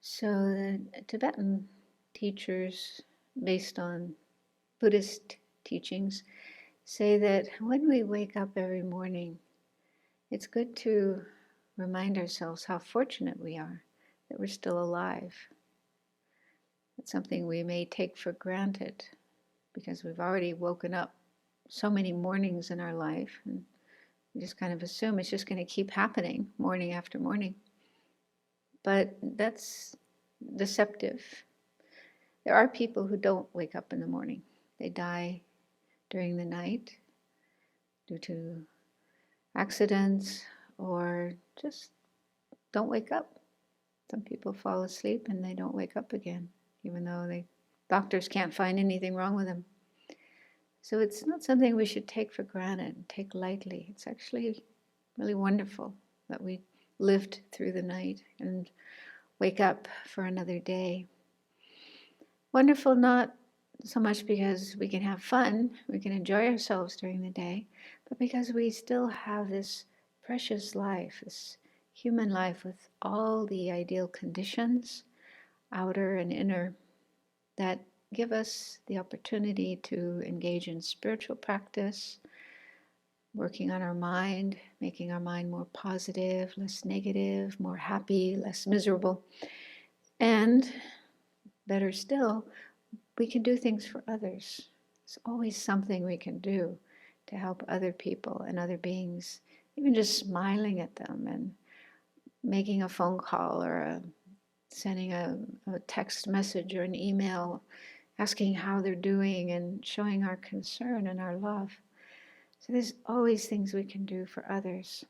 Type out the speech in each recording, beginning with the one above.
So the Tibetan teachers, based on Buddhist teachings, say that when we wake up every morning, it's good to remind ourselves how fortunate we are that we're still alive. It's something we may take for granted because we've already woken up so many mornings in our life, and we just kind of assume it's just going to keep happening morning after morning. But that's deceptive. There are people who don't wake up in the morning. They die during the night due to accidents or just don't wake up. Some people fall asleep and they don't wake up again, even though doctors can't find anything wrong with them. So it's not something we should take for granted and take lightly. It's actually really wonderful that we lived through the night and wake up for another day. Wonderful not so much because we can have fun, we can enjoy ourselves during the day, but because we still have this precious life, this human life with all the ideal conditions, outer and inner, that give us the opportunity to engage in spiritual practice, working on our mind, making our mind more positive, less negative, more happy, less miserable. And better still, we can do things for others. There's always something we can do to help other people and other beings, even just smiling at them and making a phone call or sending a text message or an email, asking how they're doing and showing our concern and our love. So there's always things we can do for others,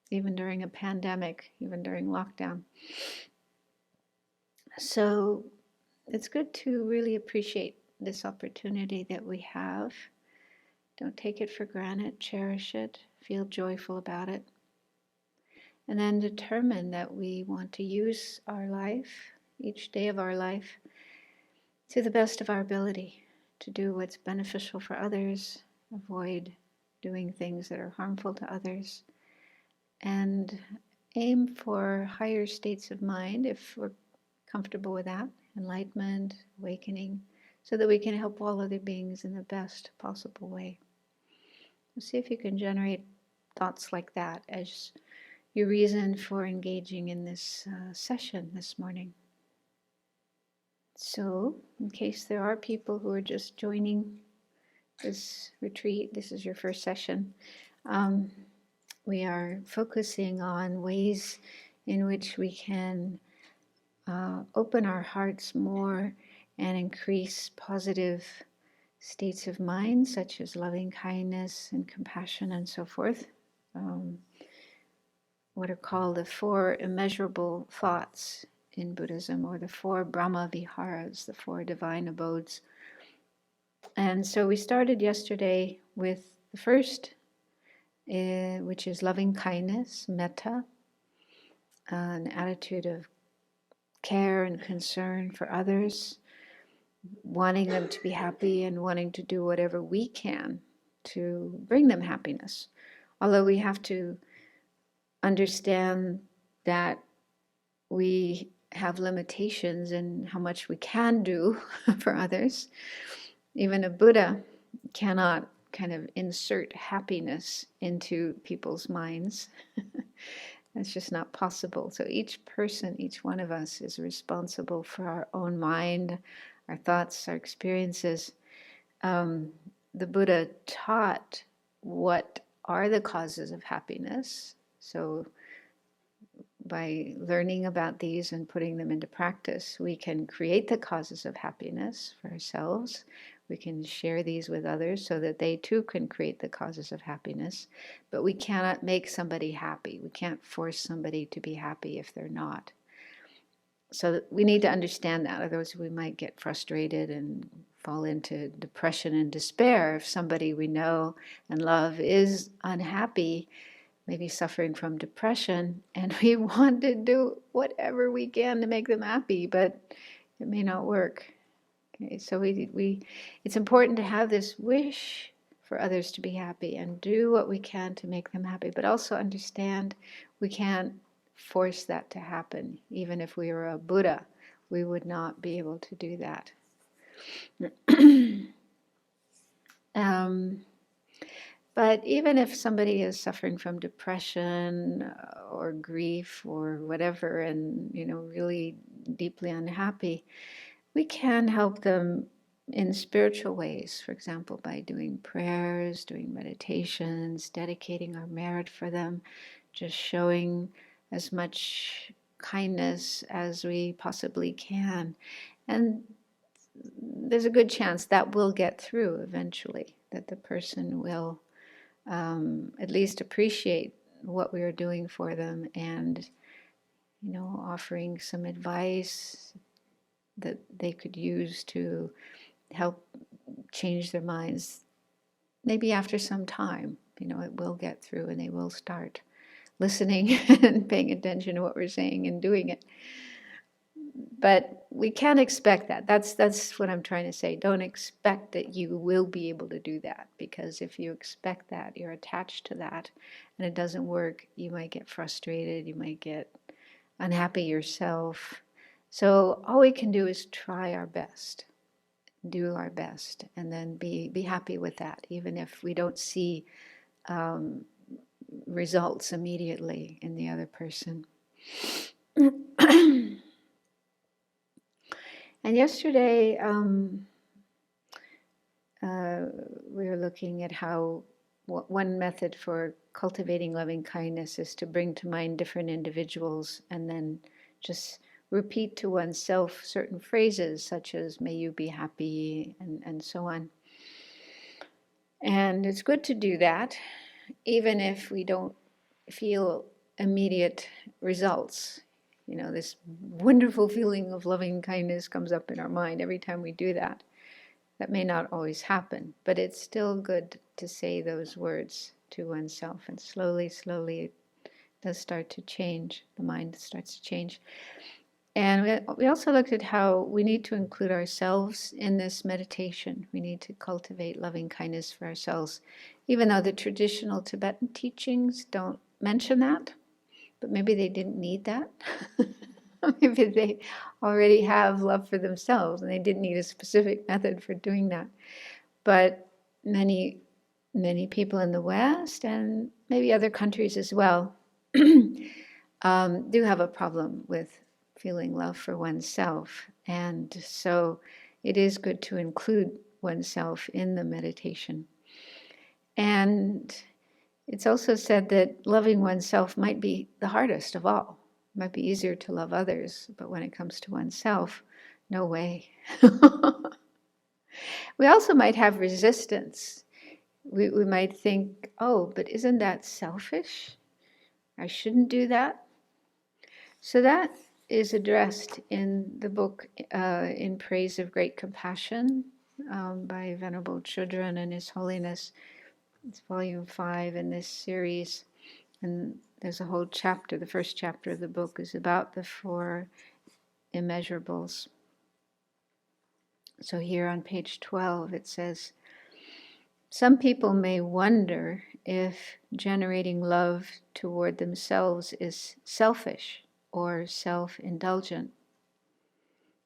even during a pandemic, even during lockdown. So it's good to really appreciate this opportunity that we have. Don't take it for granted, cherish it, feel joyful about it. And then determine that we want to use our life, each day of our life, to the best of our ability to do what's beneficial for others, avoid doing things that are harmful to others, and aim for higher states of mind if we're comfortable with that, enlightenment, awakening, so that we can help all other beings in the best possible way. See if you can generate thoughts like that as your reason for engaging in this session this morning. So, in case there are people who are just joining this retreat, this is your first session, we are focusing on ways in which we can open our hearts more and increase positive states of mind, such as loving kindness and compassion and so forth. What are called the 4 immeasurable thoughts in Buddhism, or the 4 Brahma Viharas, the 4 divine abodes. And so we started yesterday with the first, which is loving kindness, metta, an attitude of care and concern for others, wanting them to be happy and wanting to do whatever we can to bring them happiness. Although we have to understand that we have limitations in how much we can do for others. Even a Buddha cannot kind of insert happiness into people's minds. That's just not possible. So each person, each one of us is responsible for our own mind, our thoughts, our experiences. The Buddha taught what are the causes of happiness. So by learning about these and putting them into practice, we can create the causes of happiness for ourselves. We can share these with others so that they too can create the causes of happiness. But we cannot make somebody happy. We can't force somebody to be happy if they're not. So we need to understand that, otherwise we might get frustrated and fall into depression and despair if somebody we know and love is unhappy, maybe suffering from depression, and we want to do whatever we can to make them happy, but it may not work. Okay, so it's important to have this wish for others to be happy and do what we can to make them happy, but also understand we can't force that to happen. Even if we were a Buddha, we would not be able to do that. But even if somebody is suffering from depression or grief or whatever, and really deeply unhappy, we can help them in spiritual ways. For example, by doing prayers, doing meditations, dedicating our merit for them, just showing as much kindness as we possibly can. And there's a good chance that will get through eventually, that the person will at least appreciate what we are doing for them, and offering some advice that they could use to help change their minds. Maybe after some time, it will get through, and they will start listening and paying attention to what we're saying and doing it. But we can't expect that. That's what I'm trying to say. Don't expect that you will be able to do that, because if you expect that, you're attached to that, and it doesn't work, you might get frustrated, you might get unhappy yourself. So all we can do is try our best, do our best, and then be happy with that, even if we don't see results immediately in the other person. And yesterday, we were looking at how one method for cultivating loving kindness is to bring to mind different individuals and then just repeat to oneself certain phrases such as "may you be happy" and so on. And it's good to do that, even if we don't feel immediate results. This wonderful feeling of loving kindness comes up in our mind every time we do that. That may not always happen, but it's still good to say those words to oneself, and slowly, slowly it does start to change. The mind starts to change. And we also looked at how we need to include ourselves in this meditation. We need to cultivate loving kindness for ourselves, even though the traditional Tibetan teachings don't mention that. But maybe they didn't need that. Maybe they already have love for themselves and they didn't need a specific method for doing that. But many people in the West, and maybe other countries as well, do have a problem with feeling love for oneself. And so it is good to include oneself in the meditation. And it's also said that loving oneself might be the hardest of all. It might be easier to love others, but when it comes to oneself, no way. We also might have resistance. We might think, oh, but isn't that selfish? I shouldn't do that. So that is addressed in the book In Praise of Great Compassion by Venerable Chudran and His Holiness. It's volume 5 in this series, and there's a whole chapter. The first chapter of the book is about the 4 immeasurables. So here on page 12 it says, some people may wonder if generating love toward themselves is selfish or self-indulgent.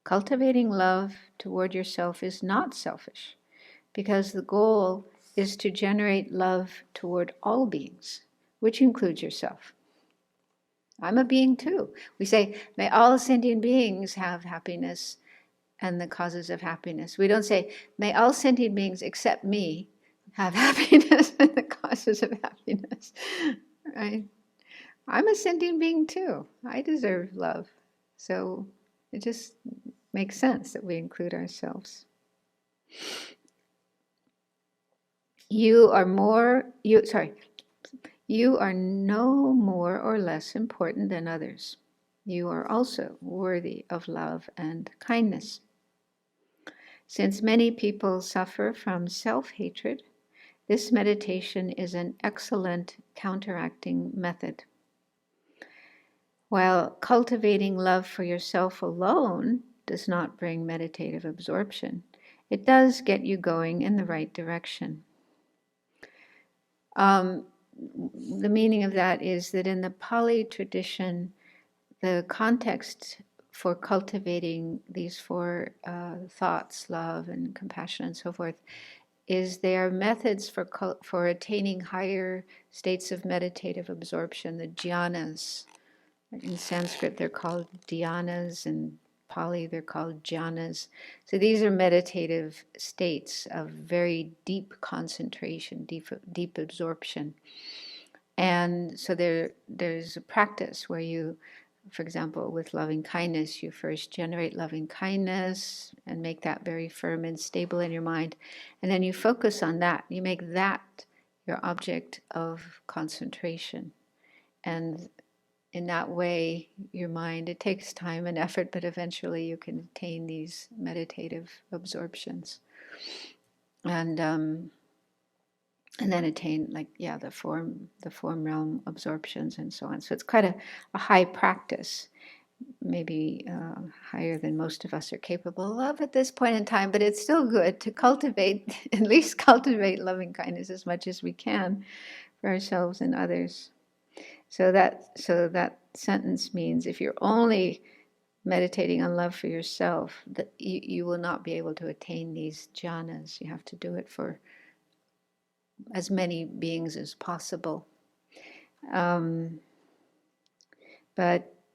Cultivating love toward yourself is not selfish, because the goal is to generate love toward all beings, which includes yourself. I'm a being too. We say, may all sentient beings have happiness and the causes of happiness. We don't say, may all sentient beings except me have happiness and the causes of happiness. Right? I'm a sentient being too. I deserve love. So it just makes sense that we include ourselves. You are no more or less important than others. You are also worthy of love and kindness. Since many people suffer from self-hatred, this meditation is an excellent counteracting method. While cultivating love for yourself alone does not bring meditative absorption, it does get you going in the right direction. The meaning of that is that in the Pali tradition, the context for cultivating these four thoughts, love and compassion and so forth, is they are methods for attaining higher states of meditative absorption, the jhanas. In Sanskrit, they're called dhyanas, and Pali, they're called jhanas. So these are meditative states of very deep concentration, deep absorption. And so there's a practice where you, for example, with loving kindness, you first generate loving kindness and make that very firm and stable in your mind. And then you focus on that. You make that your object of concentration. And in that way, your mind, it takes time and effort, but eventually you can attain these meditative absorptions. And then attain, like, the form realm absorptions and so on. So it's quite a high practice, maybe higher than most of us are capable of at this point in time, but it's still good to cultivate, at least cultivate loving kindness as much as we can for ourselves and others. So that sentence means if you're only meditating on love for yourself, that you will not be able to attain these jhanas. You have to do it for as many beings as possible. But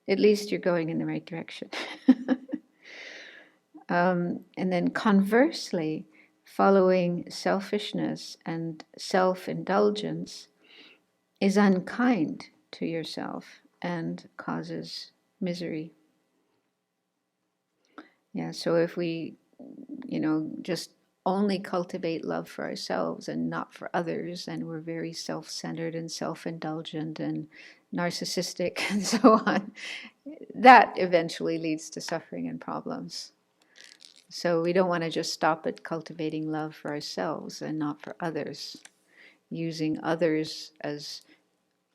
at least you're going in the right direction. And then conversely, following selfishness and self-indulgence is unkind to yourself and causes misery. Yeah, so if we, just only cultivate love for ourselves and not for others, and we're very self-centered and self-indulgent and narcissistic and so on, that eventually leads to suffering and problems. So we don't want to just stop at cultivating love for ourselves and not for others, using others as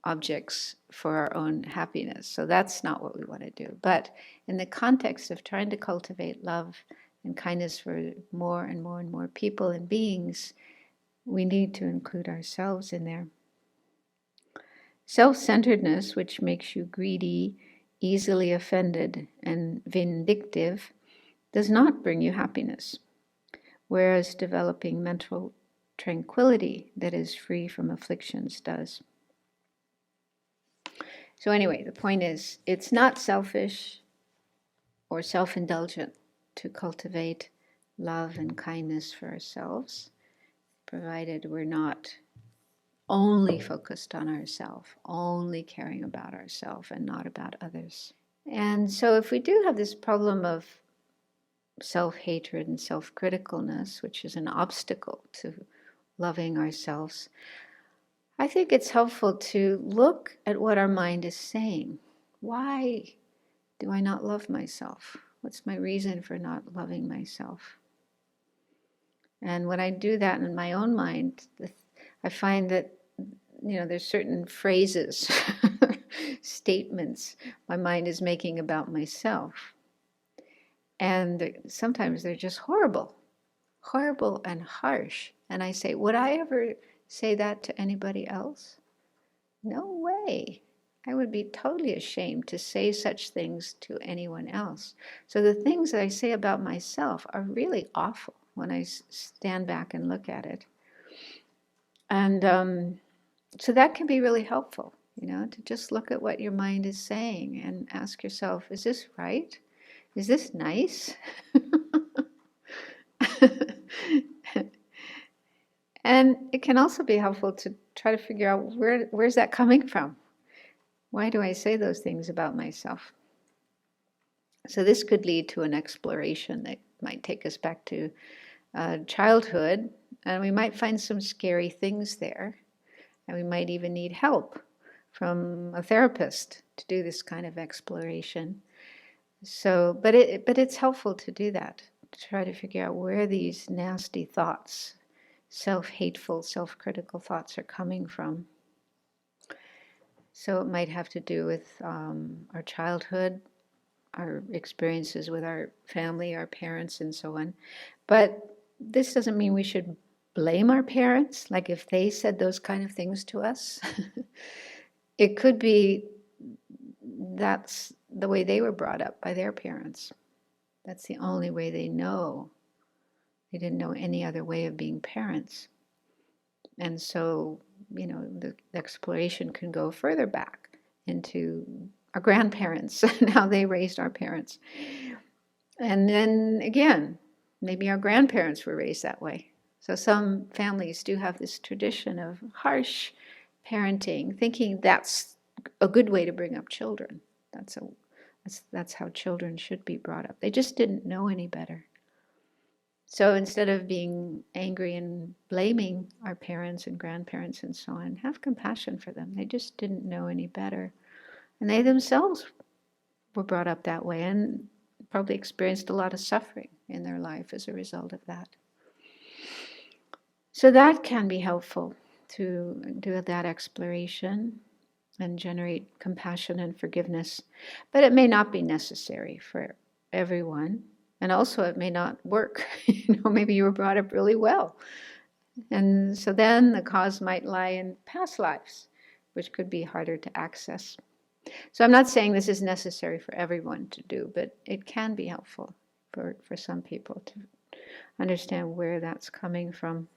objects for our own happiness. So that's not what we want to do. But in the context of trying to cultivate love and kindness for more and more and more people and beings, we need to include ourselves in there. Self-centeredness, which makes you greedy, easily offended, and vindictive, does not bring you happiness, whereas developing mental tranquility that is free from afflictions does. So anyway, the point is, it's not selfish or self-indulgent to cultivate love and kindness for ourselves, provided we're not only focused on ourselves, only caring about ourselves and not about others. And so if we do have this problem of self-hatred and self-criticalness, which is an obstacle to loving ourselves, I think it's helpful to look at what our mind is saying. Why do I not love myself? What's my reason for not loving myself? And when I do that in my own mind, I find that, there's certain phrases, statements my mind is making about myself. And sometimes they're just horrible and harsh. And I say, would I ever say that to anybody else? No way. I would be totally ashamed to say such things to anyone else. So the things that I say about myself are really awful when I stand back and look at it. And so that can be really helpful, to just look at what your mind is saying and ask yourself, is this right? Is this nice? And it can also be helpful to try to figure out where's that coming from? Why do I say those things about myself? So this could lead to an exploration that might take us back to childhood, and we might find some scary things there, and we might even need help from a therapist to do this kind of exploration. So, but it's helpful to do that, to try to figure out where these nasty thoughts, self-hateful, self-critical thoughts are coming from. So it might have to do with our childhood, our experiences with our family, our parents, and so on. But this doesn't mean we should blame our parents, like if they said those kind of things to us. It could be that's the way they were brought up by their parents. That's the only way they know. They didn't know any other way of being parents. And so, the exploration can go further back into our grandparents and how they raised our parents. And then again, maybe our grandparents were raised that way. So some families do have this tradition of harsh parenting, thinking that's a good way to bring up children. That's how children should be brought up. They just didn't know any better. So instead of being angry and blaming our parents and grandparents and so on, have compassion for them. They just didn't know any better. And they themselves were brought up that way and probably experienced a lot of suffering in their life as a result of that. So that can be helpful to do that exploration and generate compassion and forgiveness. But it may not be necessary for everyone. And also it may not work. Maybe you were brought up really well. And so then the cause might lie in past lives, which could be harder to access. So I'm not saying this is necessary for everyone to do, but it can be helpful for some people to understand where that's coming from.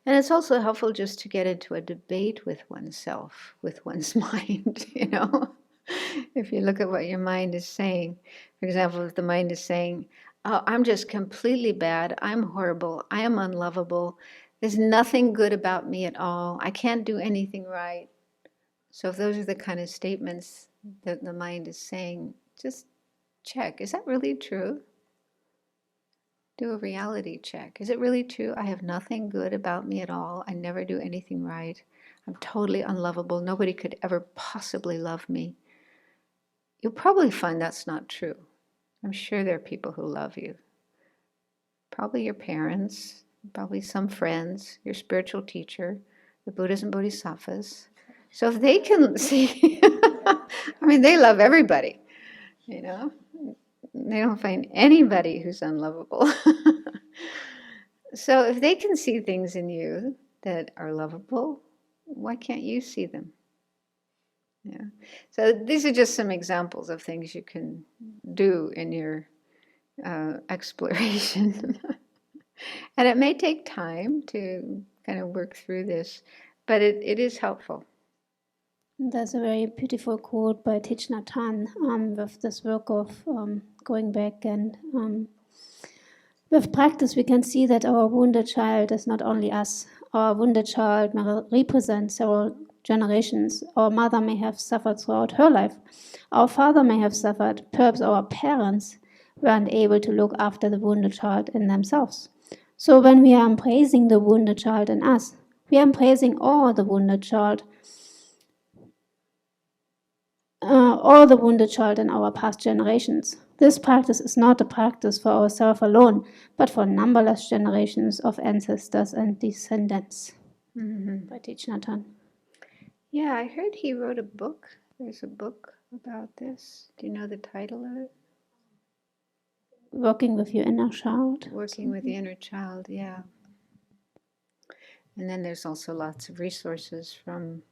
And it's also helpful just to get into a debate with oneself, with one's mind, If you look at what your mind is saying, for example, if the mind is saying, oh, I'm just completely bad, I'm horrible, I am unlovable, there's nothing good about me at all, I can't do anything right. So if those are the kind of statements that the mind is saying, just check, is that really true? Do a reality check. Is it really true? I have nothing good about me at all. I never do anything right. I'm totally unlovable. Nobody could ever possibly love me. You'll probably find that's not true. I'm sure there are people who love you. Probably your parents, probably some friends, your spiritual teacher, the Buddhas and Bodhisattvas. So if they can see, they love everybody, They don't find anybody who's unlovable. So if they can see things in you that are lovable, why can't you see them? Yeah. So these are just some examples of things you can do in your exploration. And it may take time to kind of work through this, but it is helpful. There's a very beautiful quote by Thich Nhat Hanh with this work of going back and with practice we can see that our wounded child is not only us. Our wounded child may represent several generations. Our mother may have suffered throughout her life. Our father may have suffered. Perhaps our parents weren't able to look after the wounded child in themselves. So when we are embracing the wounded child in us, we are embracing all the wounded child in our past generations. This practice is not a practice for ourselves alone, but for numberless generations of ancestors and descendants. Mm-hmm. By Thich Nhat Hanh. Yeah, I heard he wrote a book. There's a book about this. Do you know the title of it? Working with your inner child. Working with the inner child, yeah. And then there's also lots of resources from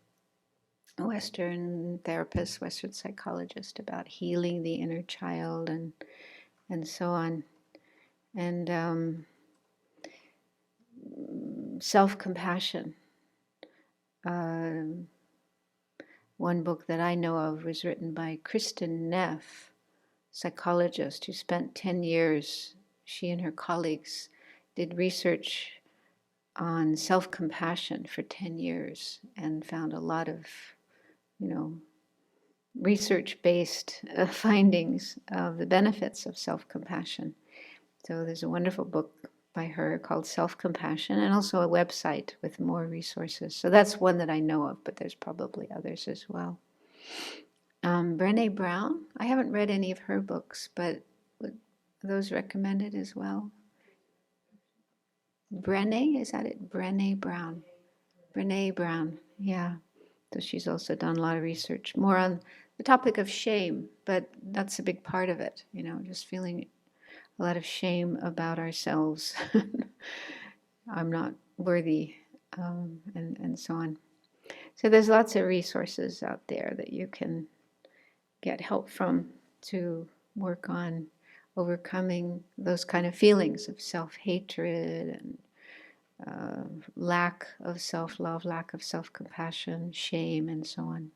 Western therapists, Western psychologists about healing the inner child and so on. And self-compassion. One book that I know of was written by Kristen Neff, psychologist who spent 10 years, she and her colleagues did research on self-compassion for 10 years and found a lot of, research-based findings of the benefits of self-compassion. So there's a wonderful book by her called Self-Compassion, and also a website with more resources. So that's one that I know of, but there's probably others as well. Brené Brown, I haven't read any of her books, but are those recommended as well? Brené, is that it? Brené Brown. Brené Brown, yeah. So she's also done a lot of research, more on the topic of shame, but that's a big part of it, just feeling a lot of shame about ourselves. I'm not worthy, and so on. So there's lots of resources out there that you can get help from to work on overcoming those kind of feelings of self-hatred and lack of self-love, lack of self-compassion, shame, and so on.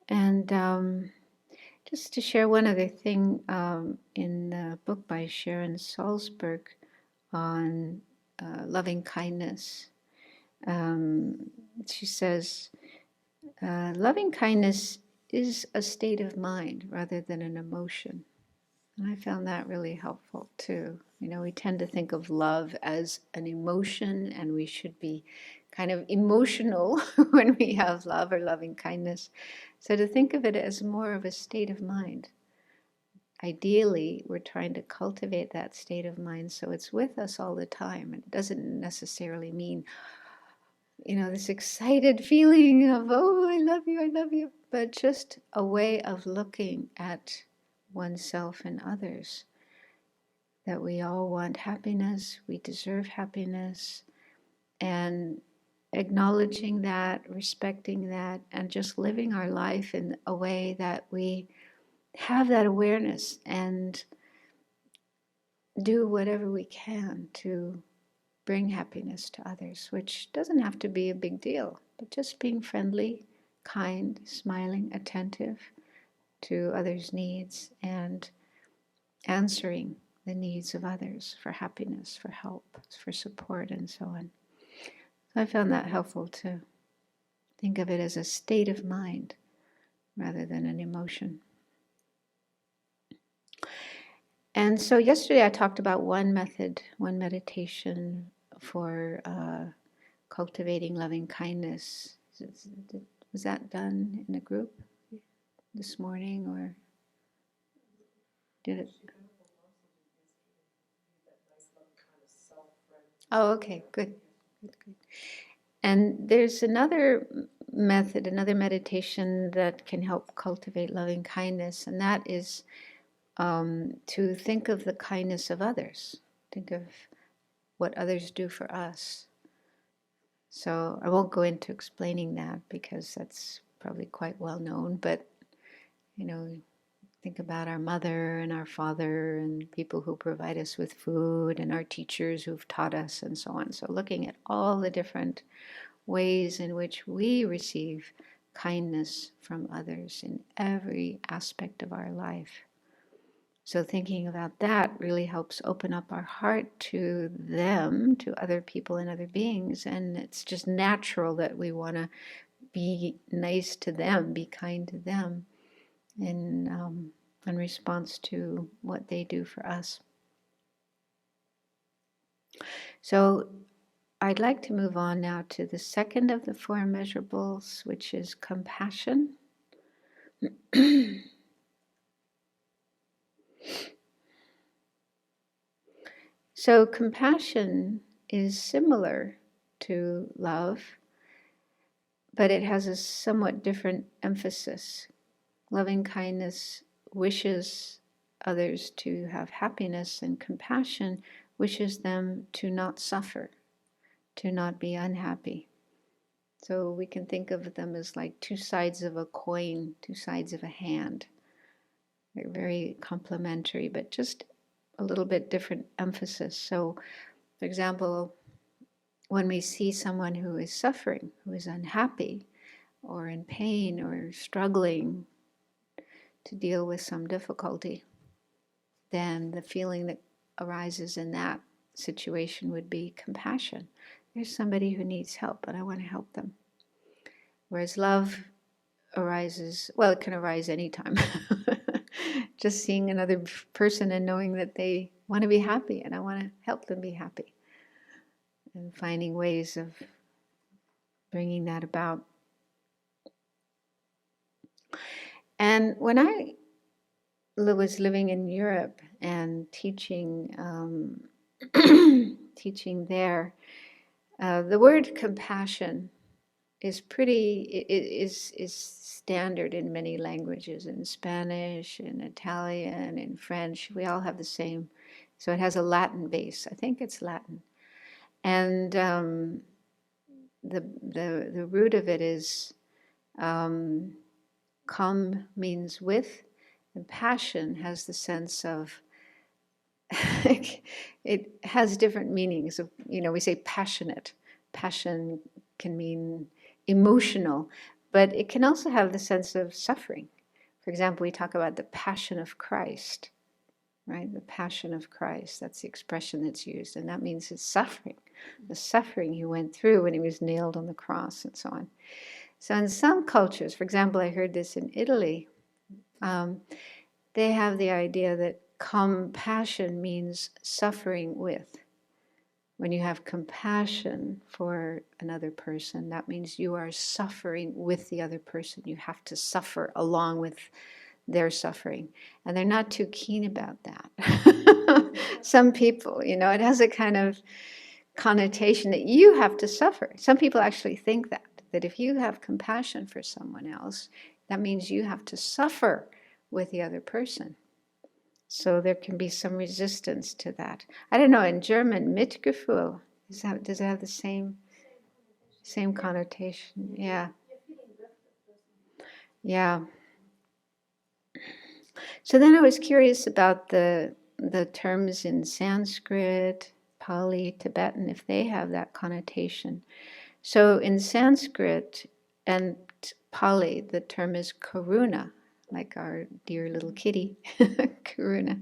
And just to share one other thing, in the book by Sharon Salzberg on loving kindness, she says, loving kindness is a state of mind rather than an emotion. And I found that really helpful too. You know, we tend to think of love as an emotion, and we should be kind of emotional when we have love or loving kindness. So to think of it as more of a state of mind. Ideally, we're trying to cultivate that state of mind so it's with us all the time. It doesn't necessarily mean, you know, this excited feeling of, oh, I love you, but just a way of looking at oneself and others. That we all want happiness, we deserve happiness, and acknowledging that, respecting that, and just living our life in a way that we have that awareness and do whatever we can to bring happiness to others, which doesn't have to be a big deal, but just being friendly, kind, smiling, attentive to others' needs and answering the needs of others for happiness, for help, for support, and so on. So I found that helpful to think of it as a state of mind rather than an emotion. And so yesterday I talked about one method, one meditation for cultivating loving kindness. Was that done in a group this morning, or did it? Oh, okay, good. Good, good. And there's another method, another meditation that can help cultivate loving kindness, and that is to think of the kindness of others. Think of what others do for us. So I won't go into explaining that because that's probably quite well known, but you know, think about our mother and our father and people who provide us with food and our teachers who've taught us and so on. So looking at all the different ways in which we receive kindness from others in every aspect of our life. So thinking about that really helps open up our heart to them, to other people and other beings. And it's just natural that we want to be nice to them, be kind to them in response to what they do for us. So I'd like to move on now to the second of the four immeasurables, which is compassion. So compassion is similar to love, but it has a somewhat different emphasis. Loving kindness wishes others to have happiness, and compassion wishes them to not suffer, to not be unhappy. So we can think of them as like two sides of a coin, two sides of a hand. They're very complementary, but just a little bit different emphasis. So, for example, when we see someone who is suffering, who is unhappy, or in pain, or struggling to deal with some difficulty, then the feeling that arises in that situation would be compassion. There's somebody who needs help, and I want to help them. Whereas love arises, well, it can arise anytime. Just seeing another person and knowing that they want to be happy, and I want to help them be happy. And finding ways of bringing that about. And when I was living in Europe and teaching teaching there, the word compassion is is standard in many languages, in Spanish, in Italian, in French. We all have the same. So it has a Latin base. I think it's Latin. And the root of it is come means with, and passion has the sense of it has different meanings. Of, we say passionate. Passion can mean emotional, but it can also have the sense of suffering. For example, we talk about the passion of Christ, right? The passion of Christ, that's the expression that's used, and that means it's suffering, the suffering he went through when he was nailed on the cross and so on. So in some cultures, for example, I heard this in Italy, they have the idea that compassion means suffering with. When you have compassion for another person, that means you are suffering with the other person. You have to suffer along with their suffering. And they're not too keen about that. Some people, it has a kind of connotation that you have to suffer. Some people actually think that if you have compassion for someone else, that means you have to suffer with the other person. So there can be some resistance to that. I don't know, in German, Mitgefühl, does it have the same connotation? Yeah. Yeah. So then I was curious about the terms in Sanskrit, Pali, Tibetan, if they have that connotation. So in Sanskrit and Pali, the term is karuna, like our dear little kitty, karuna.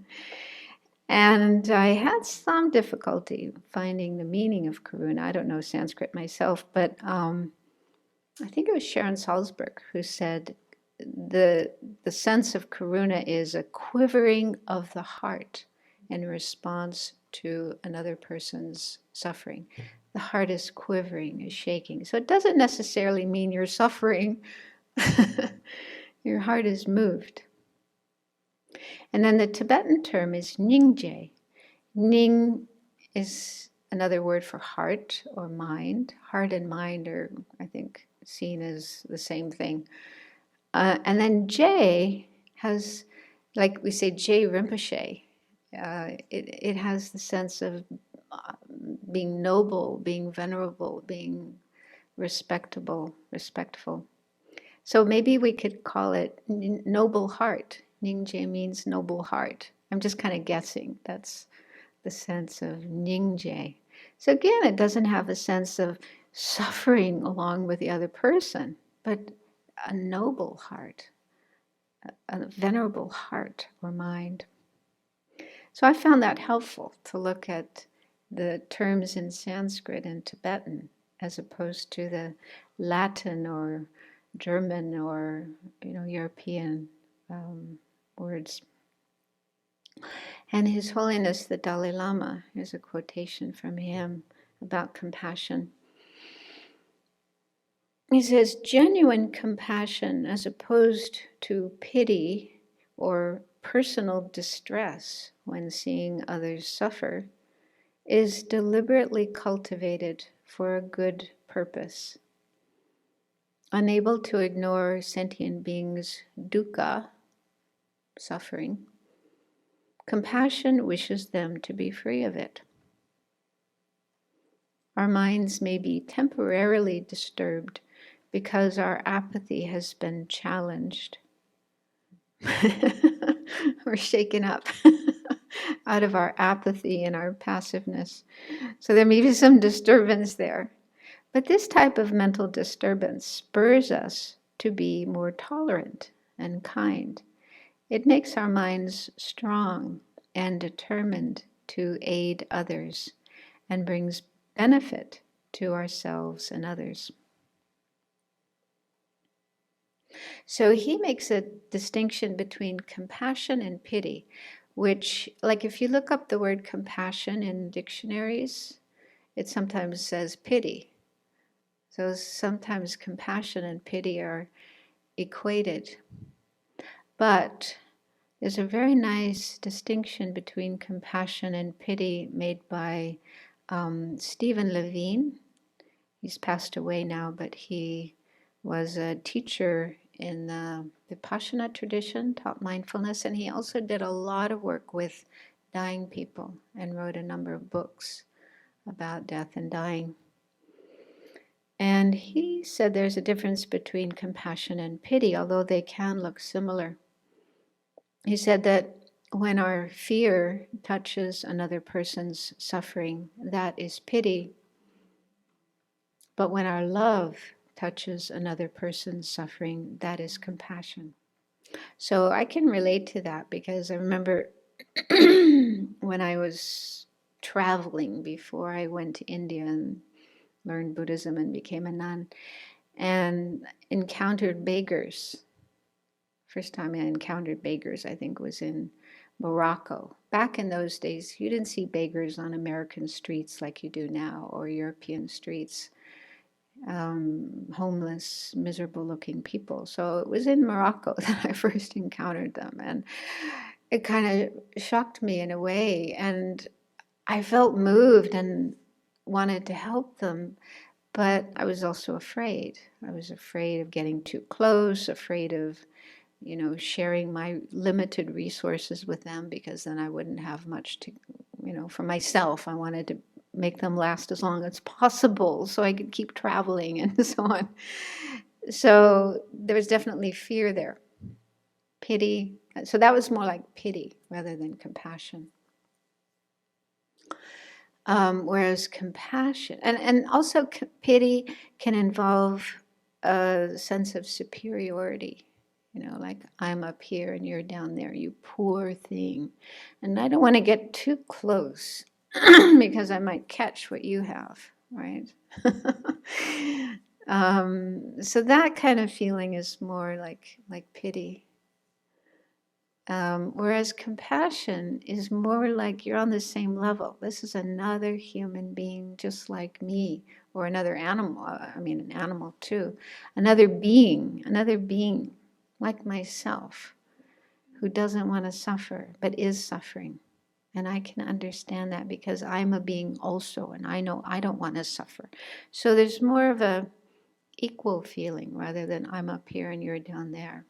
And I had some difficulty finding the meaning of karuna. I don't know Sanskrit myself, but I think it was Sharon Salzberg who said the sense of karuna is a quivering of the heart in response to another person's suffering. The heart is quivering, is shaking. So it doesn't necessarily mean you're suffering. Your heart is moved. And then the Tibetan term is nyingje. Ning is another word for heart or mind. Heart and mind are, I think, seen as the same thing. And then J has, like we say, J Rinpoche. It has the sense of being noble, being venerable, being respectful. So maybe we could call it noble heart. Ningje means noble heart. I'm just kind of guessing. That's the sense of Ningje. So again, it doesn't have a sense of suffering along with the other person, but a noble heart, a venerable heart or mind. So I found that helpful to look at the terms in Sanskrit and Tibetan as opposed to the Latin or German or European words. And His Holiness the Dalai Lama, here's a quotation from him about compassion. He says, genuine compassion, as opposed to pity or personal distress when seeing others suffer, is deliberately cultivated for a good purpose. Unable to ignore sentient beings' dukkha, suffering, compassion wishes them to be free of it. Our minds may be temporarily disturbed because our apathy has been challenged. We're shaken up out of our apathy and our passiveness. So there may be some disturbance there. But this type of mental disturbance spurs us to be more tolerant and kind. It makes our minds strong and determined to aid others and brings benefit to ourselves and others. So he makes a distinction between compassion and pity, which, like if you look up the word compassion in dictionaries, it sometimes says pity. So sometimes compassion and pity are equated. But there's a very nice distinction between compassion and pity made by Stephen Levine. He's passed away now, but he was a teacher in the Vipassana tradition, taught mindfulness, and he also did a lot of work with dying people and wrote a number of books about death and dying. And he said there's a difference between compassion and pity, although they can look similar. He said that when our fear touches another person's suffering, that is pity. But when our love touches another person's suffering, that is compassion. So I can relate to that because I remember when I was traveling before I went to India and learned Buddhism and became a nun and encountered beggars. First time I encountered beggars, I think, was in Morocco. Back in those days, you didn't see beggars on American streets like you do now, or European streets, homeless, miserable-looking people. So it was in Morocco that I first encountered them, and it kind of shocked me in a way, and I felt moved and wanted to help them, but I was also afraid. I was afraid of getting too close, afraid of sharing my limited resources with them, because then I wouldn't have much to, for myself. I wanted to make them last as long as possible so I could keep traveling and so on. So there was definitely fear there. Pity. So that was more like pity rather than compassion. Whereas compassion, and also pity can involve a sense of superiority. Like I'm up here and you're down there, you poor thing. And I don't want to get too close because I might catch what you have, right? So that kind of feeling is more like pity. Whereas compassion is more like you're on the same level. This is another human being just like me, or another animal. I mean, an animal too. Another being like myself, who doesn't want to suffer, but is suffering. And I can understand that because I'm a being also, and I know I don't want to suffer. So there's more of a equal feeling rather than I'm up here and you're down there.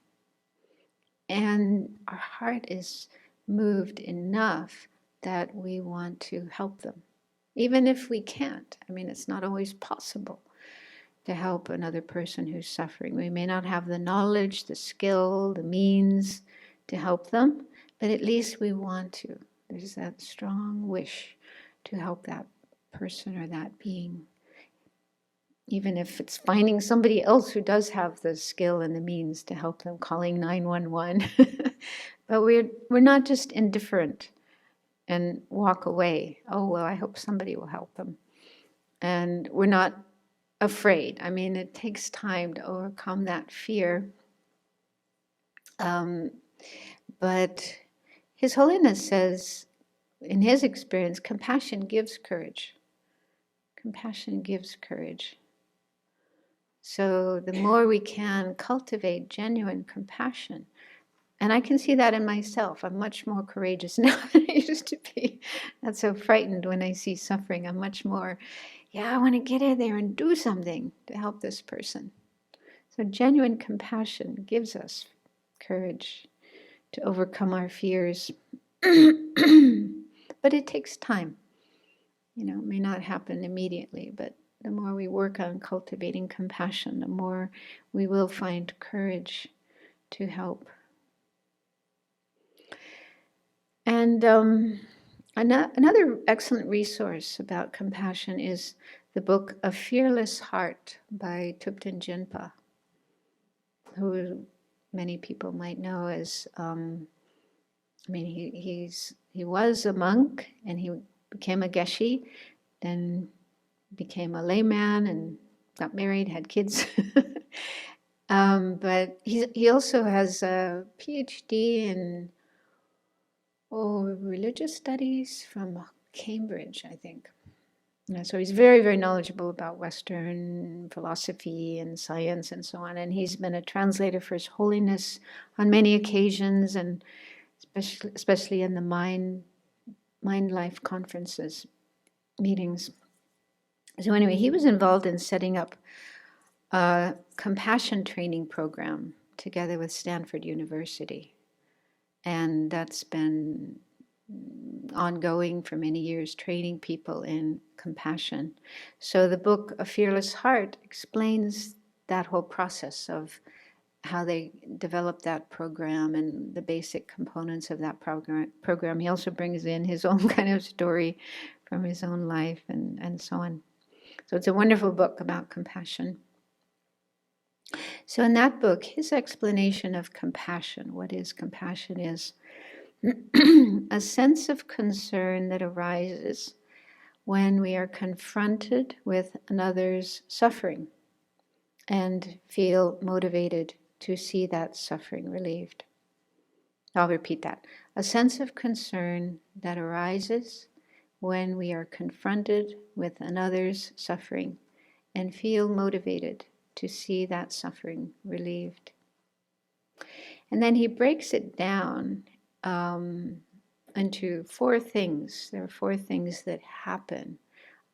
And our heart is moved enough that we want to help them, even if we can't. I mean, it's not always possible to help another person who's suffering. We may not have the knowledge, the skill, the means to help them, but at least we want to. There's that strong wish to help that person or that being, even if it's finding somebody else who does have the skill and the means to help them, calling 911. But we're not just indifferent and walk away. Oh, well, I hope somebody will help them. And we're not afraid. I mean, it takes time to overcome that fear. But His Holiness says, in his experience, compassion gives courage. Compassion gives courage. So the more we can cultivate genuine compassion, and I can see that in myself. I'm much more courageous now than I used to be. Not so frightened when I see suffering. I'm much more, I want to get in there and do something to help this person. So genuine compassion gives us courage to overcome our fears. But it takes time. It may not happen immediately, but the more we work on cultivating compassion, the more we will find courage to help. And another excellent resource about compassion is the book A Fearless Heart by Thupten Jinpa, who many people might know as, he was a monk and he became a geshe, then became a layman and got married, had kids. But he also has a PhD in religious studies from Cambridge, I think. So he's very, very knowledgeable about Western philosophy and science and so on. And he's been a translator for His Holiness on many occasions, and especially in the Mind Life conferences, meetings. So anyway, he was involved in setting up a compassion training program together with Stanford University. And that's been ongoing for many years, training people in compassion. So the book A Fearless Heart explains that whole process of how they developed that program and the basic components of that program. He also brings in his own kind of story from his own life and so on. So it's a wonderful book about compassion. So in that book, his explanation of compassion, what is compassion, is a sense of concern that arises when we are confronted with another's suffering and feel motivated to see that suffering relieved. I'll repeat that. A sense of concern that arises when we are confronted with another's suffering and feel motivated to see that suffering relieved. And then he breaks it down into four things. There are four things that happen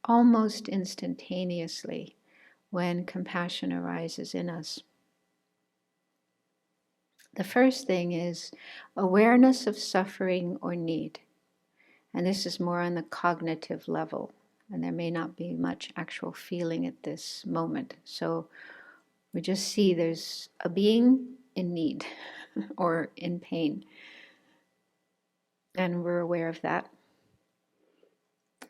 almost instantaneously when compassion arises in us. The first thing is awareness of suffering or need. And this is more on the cognitive level, and there may not be much actual feeling at this moment. So we just see there's a being in need or in pain, and we're aware of that.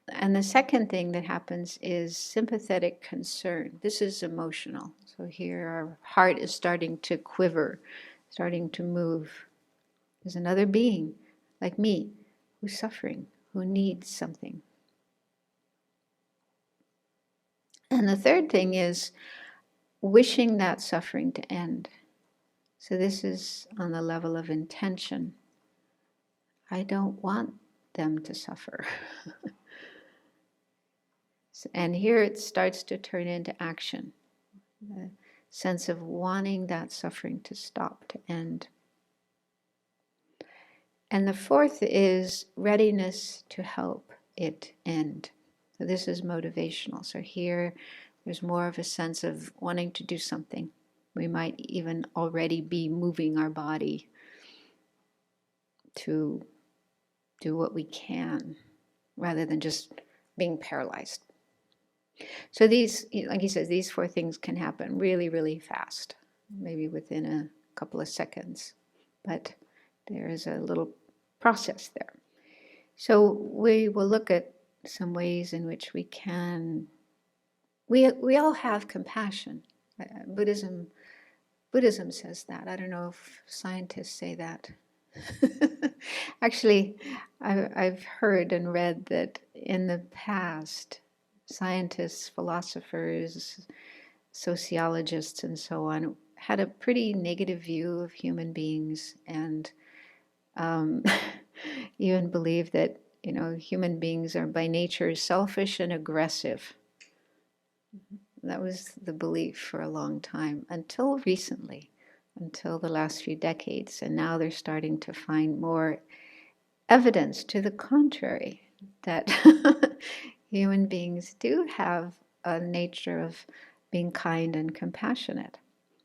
And the second thing that happens is sympathetic concern. This is emotional. So here our heart is starting to quiver, starting to move. There's another being like me who's suffering, who needs something. And the third thing is wishing that suffering to end. So this is on the level of intention. I don't want them to suffer. And here it starts to turn into action. The sense of wanting that suffering to stop, to end. And the fourth is readiness to help it end. So this is motivational. So here there's more of a sense of wanting to do something. We might even already be moving our body to do what we can rather than just being paralyzed. So these, like he says, these four things can happen really, really fast, maybe within a couple of seconds, but there is a little process there. So we will look at some ways in which we can, we all have compassion. Buddhism says that. I don't know if scientists say that. Actually, I've heard and read that in the past, scientists, philosophers, sociologists, and so on had a pretty negative view of human beings, and even believed that human beings are by nature selfish and aggressive. That was the belief for a long time, until recently, until the last few decades, and now they're starting to find more evidence to the contrary, that human beings do have a nature of being kind and compassionate.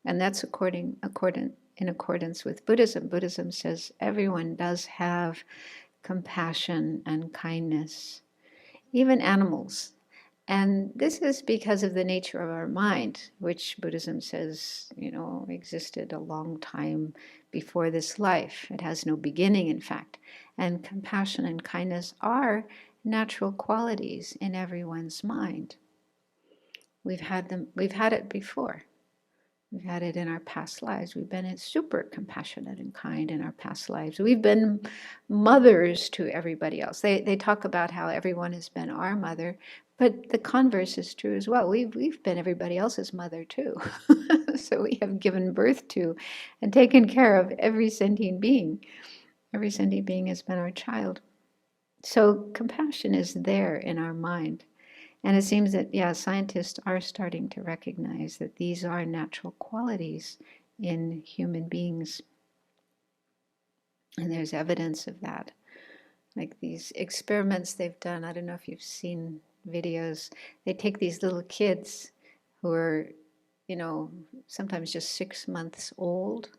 And that's in accordance with Buddhism. Buddhism says everyone does have compassion and kindness, even animals. And this is because of the nature of our mind, which Buddhism says, existed a long time before this life. It has no beginning, in fact. And compassion and kindness are natural qualities in everyone's mind. We've had it before. We've had it in our past lives. We've been super compassionate and kind in our past lives. We've been mothers to everybody else. They talk about how everyone has been our mother, but the converse is true as well. We've been everybody else's mother too. So we have given birth to and taken care of every sentient being. Every sentient being has been our child. So compassion is there in our mind. And it seems that, scientists are starting to recognize that these are natural qualities in human beings. And there's evidence of that. Like these experiments they've done, I don't know if you've seen videos, they take these little kids who are, sometimes just 6 months old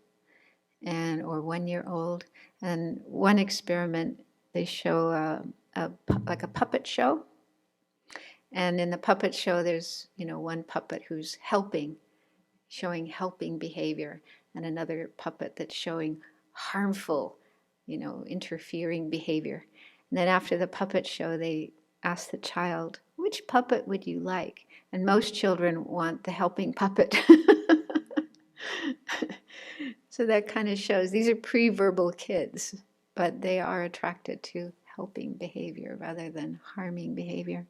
or 1 year old. And one experiment, they show like a puppet show. And in the puppet show, there's, one puppet who's showing helping behavior, and another puppet that's showing harmful, interfering behavior. And then after the puppet show, they ask the child, which puppet would you like? And most children want the helping puppet. So that kind of shows these are pre-verbal kids, but they are attracted to helping behavior rather than harming behavior.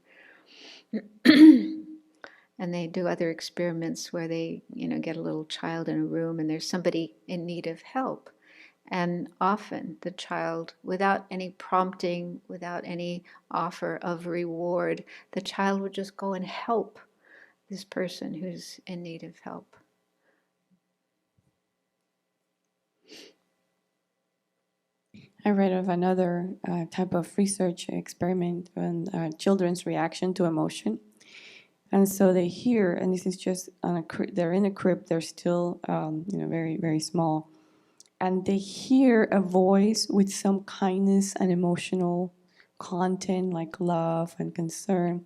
And they do other experiments where they, get a little child in a room and there's somebody in need of help. And often the child, without any prompting, without any offer of reward, the child would just go and help this person who's in need of help. I read of another type of research experiment on children's reaction to emotion. And so they hear, and this is just they're in a crib, they're still, very, very small. And they hear a voice with some kindness and emotional content like love and concern.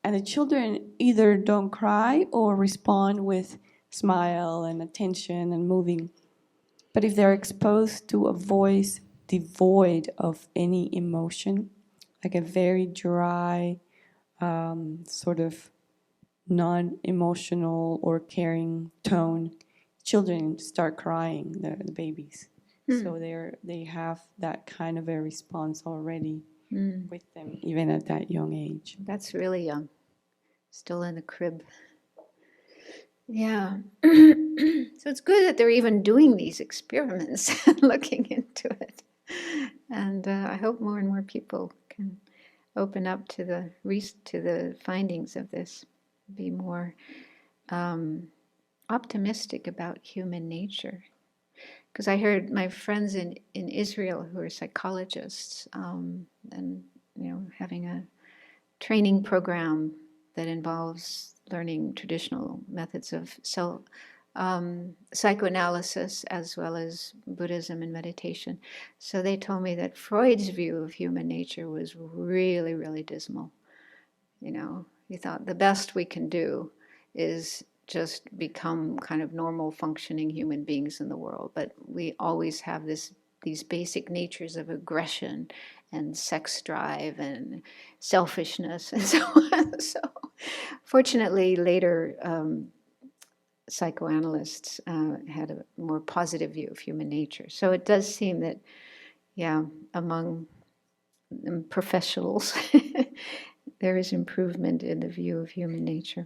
And the children either don't cry or respond with smile and attention and moving. But if they're exposed to a voice devoid of any emotion, like a very dry, sort of non-emotional or caring tone, children start crying, the babies. So they have that kind of a response already with them, even at that young age. That's really young, still in the crib. Yeah. So it's good that they're even doing these experiments and looking into it. And I hope more and more people can open up to the findings of this, be more optimistic about human nature. Because I heard my friends in Israel who are psychologists and having a training program that involves learning traditional methods of psychoanalysis as well as Buddhism and meditation. So they told me that Freud's view of human nature was really, really dismal. He thought the best we can do is just become kind of normal functioning human beings in the world, but we always have these basic natures of aggression and sex drive and selfishness and so on. So fortunately later psychoanalysts had a more positive view of human nature. So it does seem that, among professionals there is improvement in the view of human nature,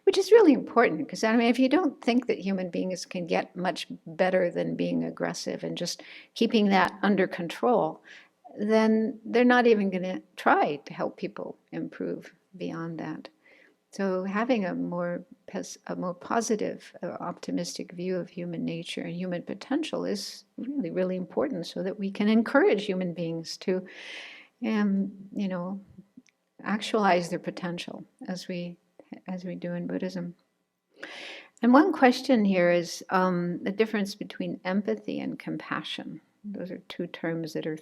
which is really important because, if you don't think that human beings can get much better than being aggressive and just keeping that under control, then they're not even going to try to help people improve beyond that. So having a more positive, optimistic view of human nature and human potential is really, really important so that we can encourage human beings to, actualize their potential as we do in Buddhism. And one question here is the difference between empathy and compassion. Those are two terms that are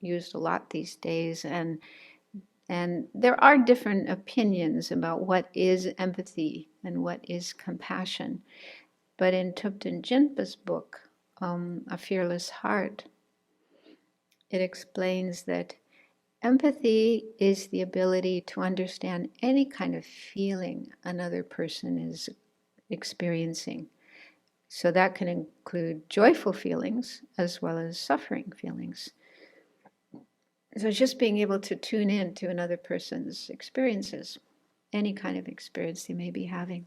used a lot these days, and there are different opinions about what is empathy and what is compassion. But in Thupten Jinpa's book, A Fearless Heart, it explains that empathy is the ability to understand any kind of feeling another person is experiencing. So that can include joyful feelings as well as suffering feelings. So it's just being able to tune in to another person's experiences, any kind of experience they may be having.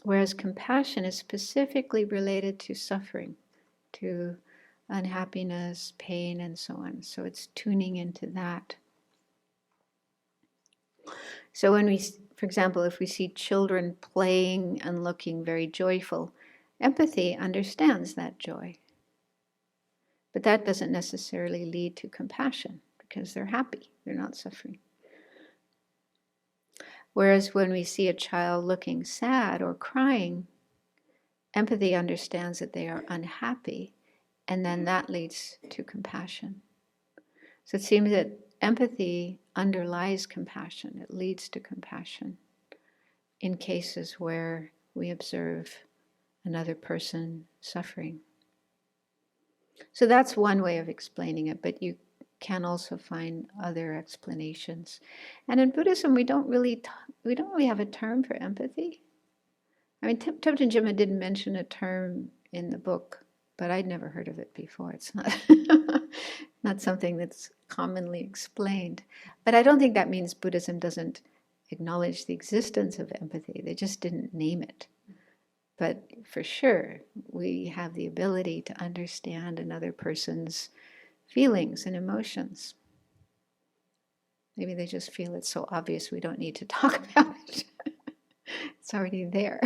Whereas compassion is specifically related to suffering, to unhappiness, pain, and so on. So it's tuning into that. So when for example, if we see children playing and looking very joyful, empathy understands that joy. But that doesn't necessarily lead to compassion because they're happy, they're not suffering. Whereas when we see a child looking sad or crying, empathy understands that they are unhappy, and then that leads to compassion. So it seems that empathy underlies compassion. It leads to compassion in cases where we observe another person suffering. So that's one way of explaining it, but you can also find other explanations. And in Buddhism, we don't really have a term for empathy. I mean, Thupten Jinpa didn't mention a term in the book, but I'd never heard of it before. It's not not something that's commonly explained. But I don't think that means Buddhism doesn't acknowledge the existence of empathy. They just didn't name it. But for sure, we have the ability to understand another person's feelings and emotions. Maybe they just feel it's so obvious we don't need to talk about it. It's already there.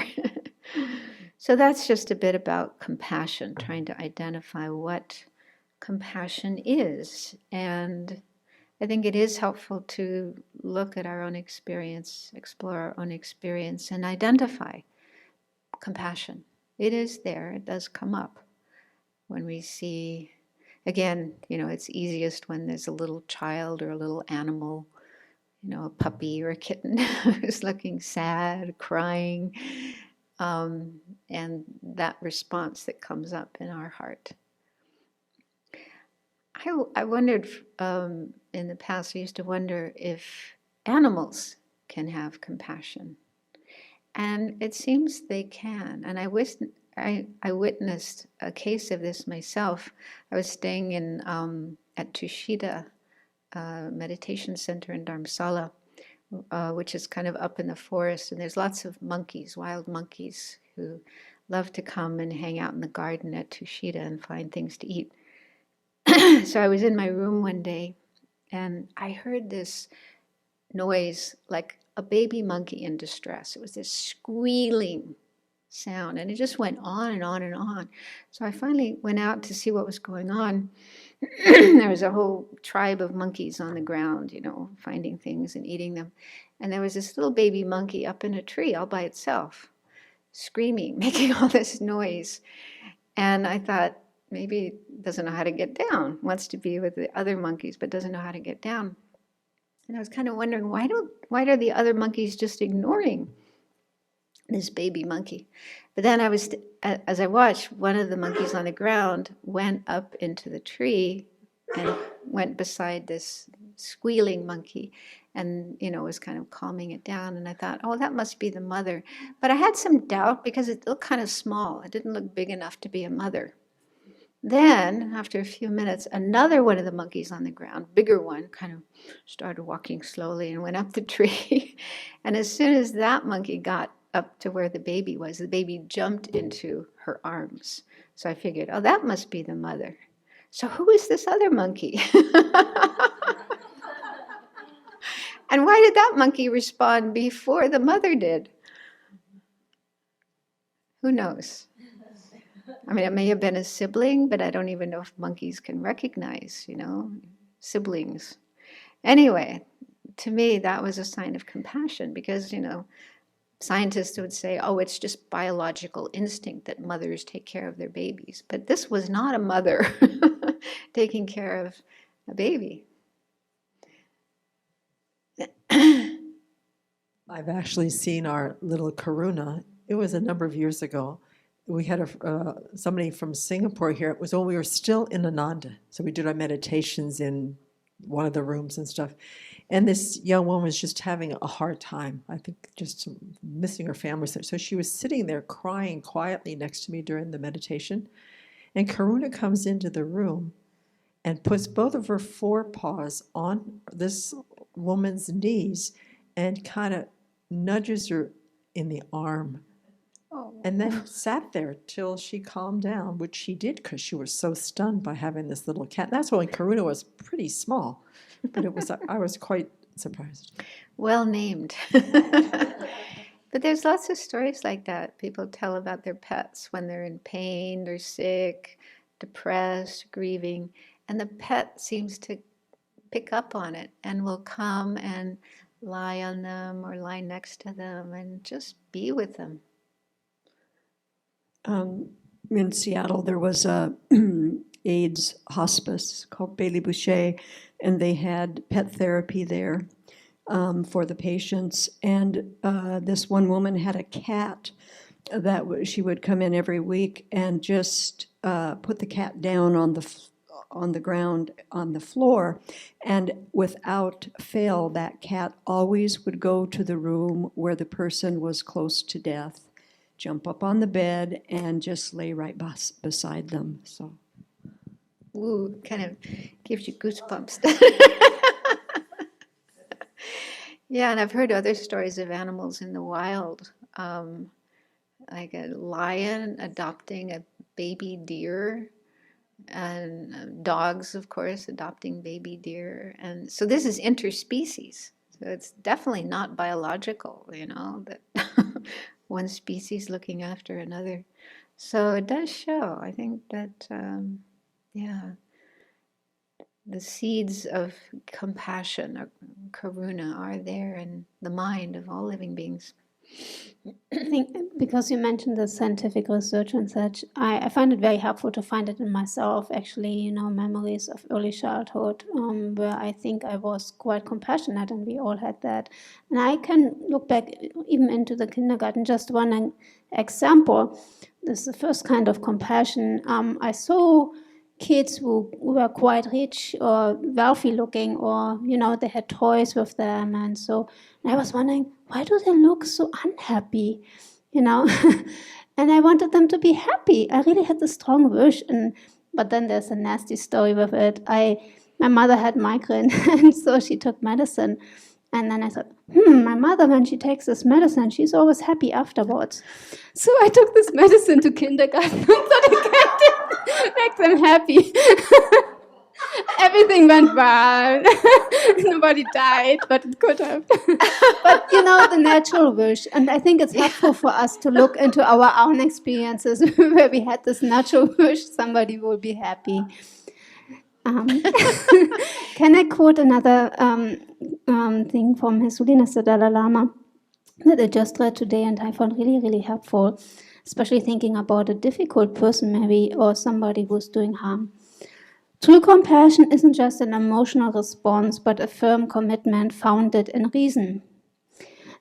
So that's just a bit about compassion, trying to identify what compassion is. And I think it is helpful to look at our own experience, explore our own experience, and identify compassion. It is there, it does come up when we see, again, it's easiest when there's a little child or a little animal, a puppy or a kitten who's looking sad, crying, and that response that comes up in our heart. I wondered in the past, I used to wonder if animals can have compassion. And it seems they can. And I witnessed a case of this myself. I was staying at Tushita Meditation Center in Dharamsala, which is kind of up in the forest. And there's lots of monkeys, wild monkeys, who love to come and hang out in the garden at Tushita and find things to eat. So I was in my room one day, and I heard this noise like a baby monkey in distress. It was this squealing sound, and it just went on and on and on. So I finally went out to see what was going on. There was a whole tribe of monkeys on the ground, finding things and eating them. And there was this little baby monkey up in a tree all by itself, screaming, making all this noise. And I thought, maybe it doesn't know how to get down, wants to be with the other monkeys, but doesn't know how to get down. And I was kind of wondering, why are the other monkeys just ignoring this baby monkey? But then as I watched, one of the monkeys on the ground went up into the tree and went beside this squealing monkey and, was kind of calming it down. And I thought, oh, that must be the mother. But I had some doubt because it looked kind of small. It didn't look big enough to be a mother. Then, after a few minutes, another one of the monkeys on the ground, bigger one, kind of started walking slowly and went up the tree. And as soon as that monkey got up to where the baby was, the baby jumped into her arms. So I figured, oh, that must be the mother. So who is this other monkey? And why did that monkey respond before the mother did? Who knows? I mean, it may have been a sibling, but I don't even know if monkeys can recognize, siblings. Anyway, to me, that was a sign of compassion because, scientists would say, oh, it's just biological instinct that mothers take care of their babies. But this was not a mother taking care of a baby. I've actually seen our little Karuna. It was a number of years ago. We had somebody from Singapore here. It was when we were still in Ananda. So we did our meditations in one of the rooms and stuff. And this young woman was just having a hard time. I think just missing her family. So she was sitting there crying quietly next to me during the meditation. And Karuna comes into the room and puts both of her forepaws on this woman's knees and kind of nudges her in the arm. And then sat there till she calmed down, which she did because she was so stunned by having this little cat. That's when Karuna was pretty small, but I was quite surprised. Well named. But there's lots of stories like that. People tell about their pets when they're in pain, they're sick, depressed, grieving, and the pet seems to pick up on it and will come and lie on them or lie next to them and just be with them. In Seattle, there was a AIDS hospice called Bailey Boucher, and they had pet therapy there for the patients. And this one woman had a cat that she would come in every week and just put the cat down on the ground on the floor, and without fail, that cat always would go to the room where the person was close to death, jump up on the bed, and just lay right beside them. So, Ooh, kind of gives you goosebumps. Yeah, and I've heard other stories of animals in the wild, like a lion adopting a baby deer, and dogs, of course, adopting baby deer. And so this is interspecies. So it's definitely not biological, that one species looking after another. So it does show, I think that, yeah, the seeds of compassion or karuna are there in the mind of all living beings. I think because you mentioned the scientific research and such, I find it very helpful to find it in myself, actually, memories of early childhood, where I think I was quite compassionate, and we all had that. And I can look back even into the kindergarten. Just one example, this is the first kind of compassion. I saw kids who were quite rich or wealthy looking, or they had toys with them, and so I was wondering, why do they look so unhappy, and I wanted them to be happy. I really had this strong wish, but then there's a nasty story with it. My mother had migraine, and so she took medicine. And then I thought, my mother, when she takes this medicine, she's always happy afterwards. So I took this medicine to kindergarten so they can make them happy. Everything went well. Nobody died, but it could have. But the natural wish. And I think it's helpful for us to look into our own experiences where we had this natural wish somebody will be happy. Can I quote another thing from His Holiness the Dalai Lama that I just read today, and I found really, really helpful, especially thinking about a difficult person maybe, or somebody who's doing harm. True compassion isn't just an emotional response, but a firm commitment founded in reason.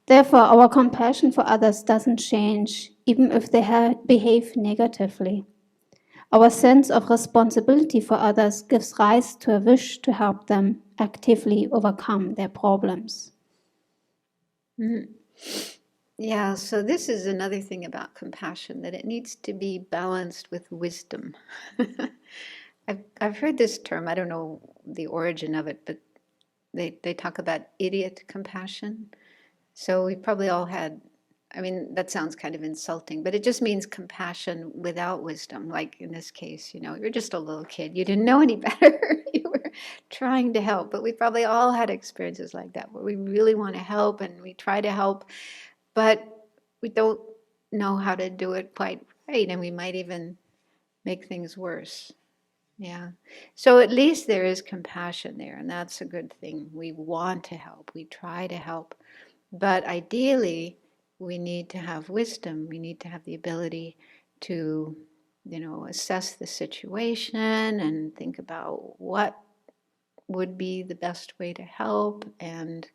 Therefore, our compassion for others doesn't change, even if they behave negatively. Our sense of responsibility for others gives rise to a wish to help them actively overcome their problems. Yeah, so this is another thing about compassion, that it needs to be balanced with wisdom. I've heard this term, I don't know the origin of it, but they talk about idiot compassion. So we probably all had, that sounds kind of insulting, but it just means compassion without wisdom. Like in this case, you're just a little kid. You didn't know any better. You were trying to help. But we probably all had experiences like that where we really want to help and we try to help, but we don't know how to do it quite right. And we might even make things worse. Yeah. So at least there is compassion there, and that's a good thing. We want to help. We try to help. But ideally, we need to have wisdom. We need to have the ability to, assess the situation and think about what would be the best way to help. And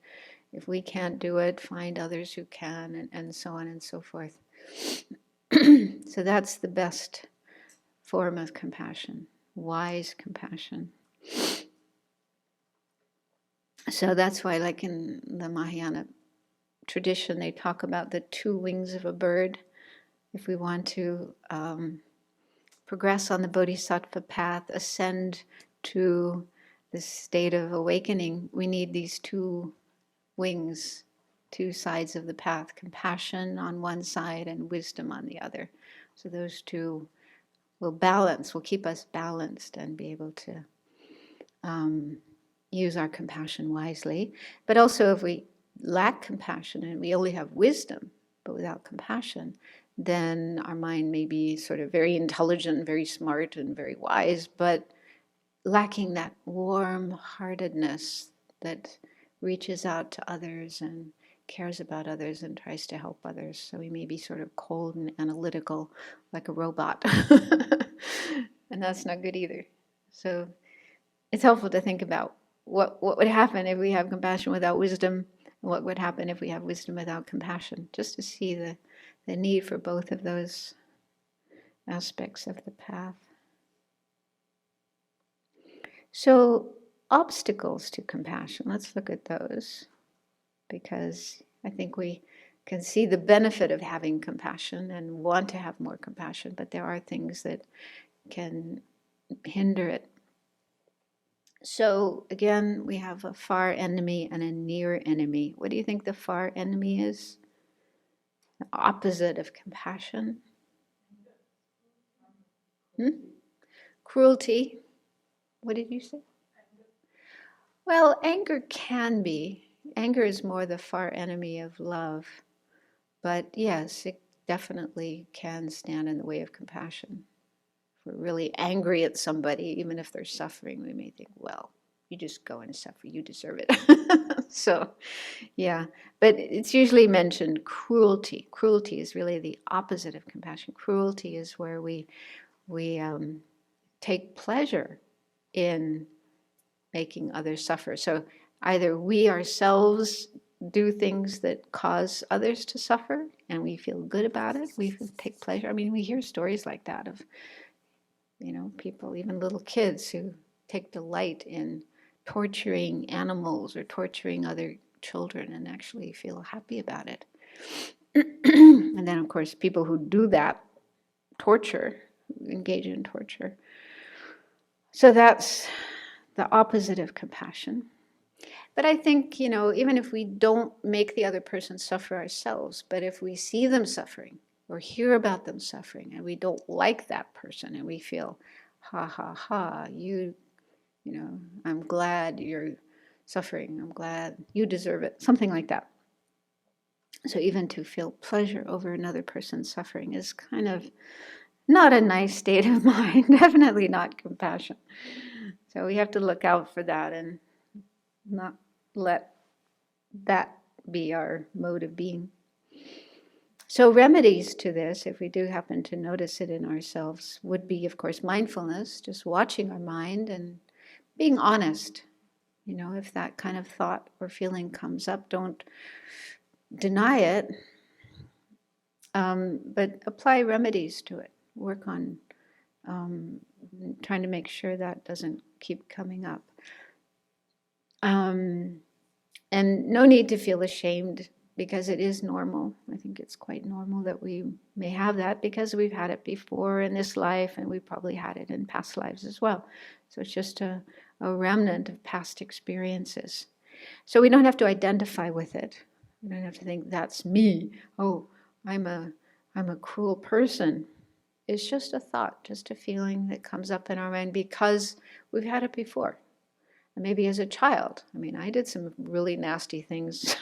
if we can't do it, find others who can, and so on and so forth. So that's the best form of compassion, wise compassion. So that's why, like in the Mahayana tradition, they talk about the two wings of a bird. If we want to progress on the bodhisattva path, ascend to the state of awakening, we need these two wings, two sides of the path, compassion on one side and wisdom on the other. So those two will keep us balanced and be able to use our compassion wisely. But also if we lack compassion and we only have wisdom, but without compassion, then our mind may be sort of very intelligent, very smart, and very wise, but lacking that warm-heartedness that reaches out to others and cares about others and tries to help others. So we may be sort of cold and analytical, like a robot. And that's not good either. So it's helpful to think about what would happen if we have compassion without wisdom? What would happen if we have wisdom without compassion? Just to see the need for both of those aspects of the path. So, obstacles to compassion, let's look at those, because I think we can see the benefit of having compassion and want to have more compassion, but there are things that can hinder it. So again, we have a far enemy and a near enemy. What do you think the far enemy is? The opposite of compassion? Cruelty. What did you say? Well, anger can be. Anger is more the far enemy of love. But yes, it definitely can stand in the way of compassion. If we're really angry at somebody, even if they're suffering, we may think, well, you just go and suffer, you deserve it. So, yeah. But it's usually mentioned cruelty. Cruelty is really the opposite of compassion. Cruelty is where we take pleasure in making others suffer. So either we ourselves do things that cause others to suffer and we feel good about it, we take pleasure. I mean, we hear stories like that of, people, even little kids who take delight in torturing animals or torturing other children and actually feel happy about it. And then, of course, people who do that engage in torture. So that's the opposite of compassion. But I think, even if we don't make the other person suffer ourselves, but if we see them suffering or hear about them suffering and we don't like that person and we feel, ha, ha, ha, I'm glad you're suffering. I'm glad you deserve it. Something like that. So even to feel pleasure over another person's suffering is kind of not a nice state of mind, definitely not compassion. So we have to look out for that and not let that be our mode of being. So remedies to this, if we do happen to notice it in ourselves, would be, of course, mindfulness, just watching our mind and being honest. If that kind of thought or feeling comes up, don't deny it, but apply remedies to it. Work on trying to make sure that doesn't keep coming up. And no need to feel ashamed, because it is normal. I think it's quite normal that we may have that because we've had it before in this life and we probably had it in past lives as well. So it's just a remnant of past experiences. So we don't have to identify with it. We don't have to think, that's me. Oh, I'm a cruel person. It's just a thought, just a feeling that comes up in our mind because we've had it before. And maybe as a child. I mean, I did some really nasty things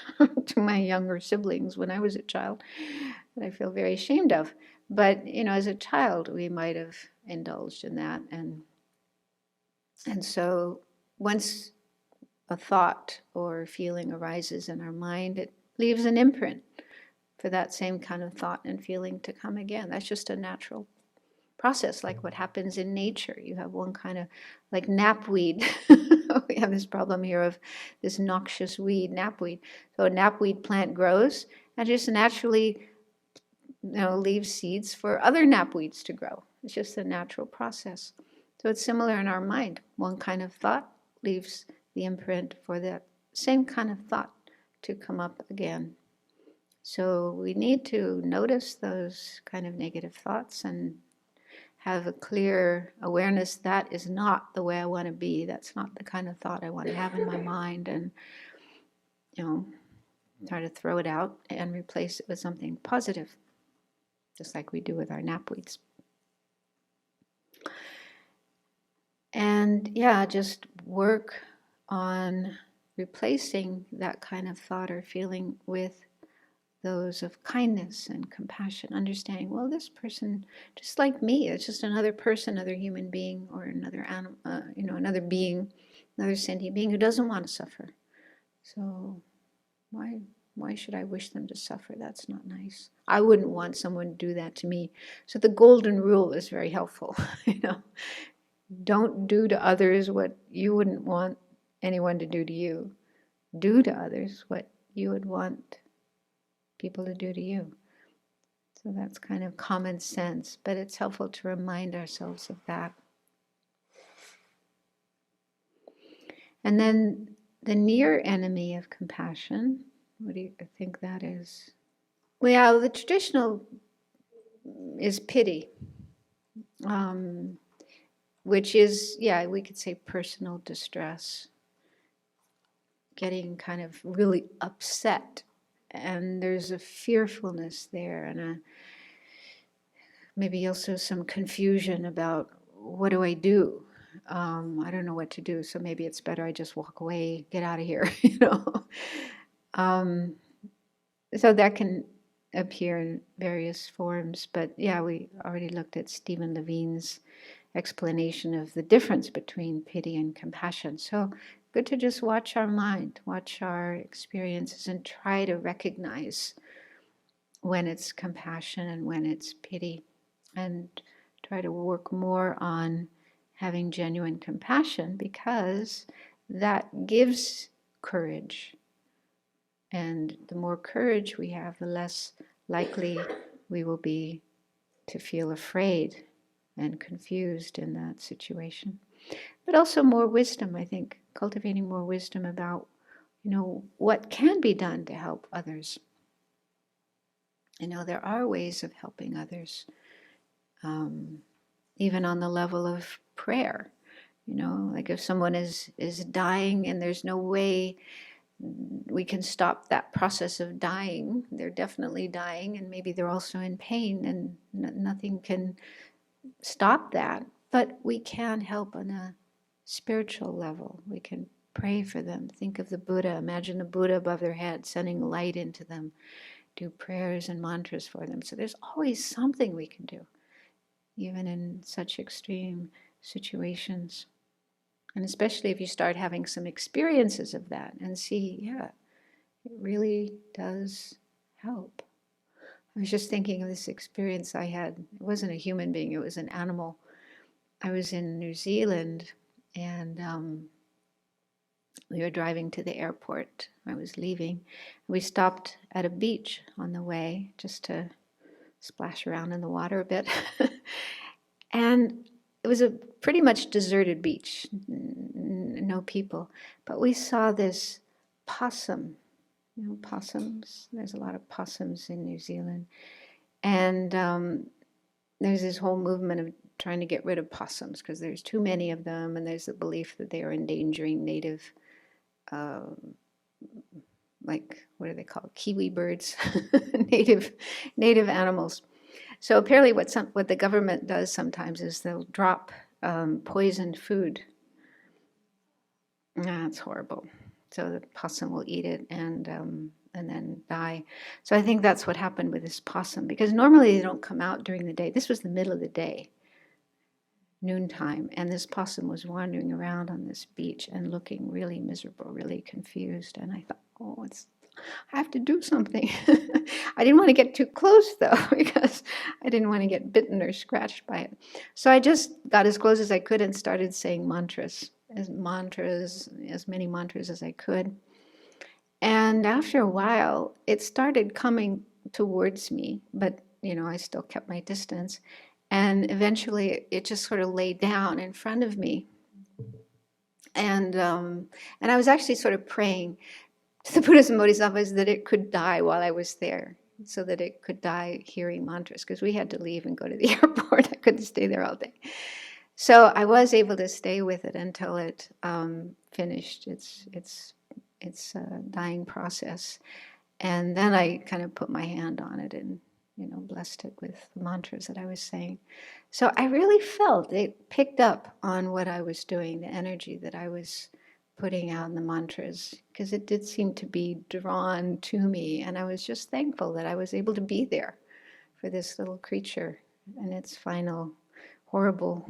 to my younger siblings when I was a child that I feel very ashamed of. But, as a child, we might have indulged in that. And so once a thought or feeling arises in our mind, it leaves an imprint for that same kind of thought and feeling to come again. That's just a natural process, like what happens in nature. You have one kind of, like knapweed. We have this problem here of this noxious weed, knapweed. So a knapweed plant grows and just naturally, leaves seeds for other knapweeds to grow. It's just a natural process. So it's similar in our mind. One kind of thought leaves the imprint for that same kind of thought to come up again. So we need to notice those kind of negative thoughts and have a clear awareness that is not the way I want to be. That's not the kind of thought I want to have in my mind, and try to throw it out and replace it with something positive, just like we do with our knapweeds. And just work on replacing that kind of thought or feeling with those of kindness and compassion, understanding, well, this person, just like me, it's just another person, another human being, or another animal, another being, another sentient being who doesn't want to suffer. So why should I wish them to suffer? That's not nice. I wouldn't want someone to do that to me. So the golden rule is very helpful. Don't do to others what you wouldn't want anyone to do to you. Do to others what you would want people to do to you. So that's kind of common sense, but it's helpful to remind ourselves of that. And then the near enemy of compassion, what do you think that is? Well, the traditional is pity, which is, yeah, we could say personal distress, getting kind of really upset. And there's a fearfulness there, and maybe also some confusion about, what do I do? I don't know what to do, so maybe it's better I just walk away, get out of here, you know. So that can appear in various forms, but yeah, we already looked at Stephen Levine's explanation of the difference between pity and compassion. So good to just watch our mind, watch our experiences, and try to recognize when it's compassion and when it's pity, and try to work more on having genuine compassion, because that gives courage. And the more courage we have, the less likely we will be to feel afraid and confused in that situation. But also more wisdom, I think, cultivating more wisdom about, what can be done to help others. There are ways of helping others, even on the level of prayer. Like if someone is dying and there's no way we can stop that process of dying, they're definitely dying, and maybe they're also in pain, and nothing can stop that. But we can help on a spiritual level. We can pray for them. Think of the Buddha. Imagine the Buddha above their head, sending light into them. Do prayers and mantras for them. So there's always something we can do, even in such extreme situations. And especially if you start having some experiences of that and see, yeah, it really does help. I was just thinking of this experience I had. It wasn't a human being, it was an animal. I was in New Zealand, and we were driving to the airport. I was leaving. We stopped at a beach on the way just to splash around in the water a bit. And it was a pretty much deserted beach, no people. But we saw this possum. Possums. There's a lot of possums in New Zealand. And there's this whole movement of trying to get rid of possums because there's too many of them, and there's the belief that they are endangering native, like, what are they called? Kiwi birds, native animals. So apparently what the government does sometimes is they'll drop poisoned food. That's horrible. So the possum will eat it and then die. So I think that's what happened with this possum, because normally they don't come out during the day. This was the middle of the day, noontime, and this possum was wandering around on this beach and looking really miserable, really confused. And I thought, I have to do something. I didn't want to get too close, though, because I didn't want to get bitten or scratched by it. So I just got as close as I could and started saying mantras, as many mantras as I could. And after a while, it started coming towards me, but, I still kept my distance. And eventually, it just sort of lay down in front of me. And I was actually sort of praying to the Buddhas and Bodhisattvas that it could die while I was there, so that it could die hearing mantras, because we had to leave and go to the airport. I couldn't stay there all day. So I was able to stay with it until it finished its dying process. And then I kind of put my hand on it and, blessed it with the mantras that I was saying. So I really felt it picked up on what I was doing, the energy that I was putting out in the mantras, because it did seem to be drawn to me. And I was just thankful that I was able to be there for this little creature in its final horrible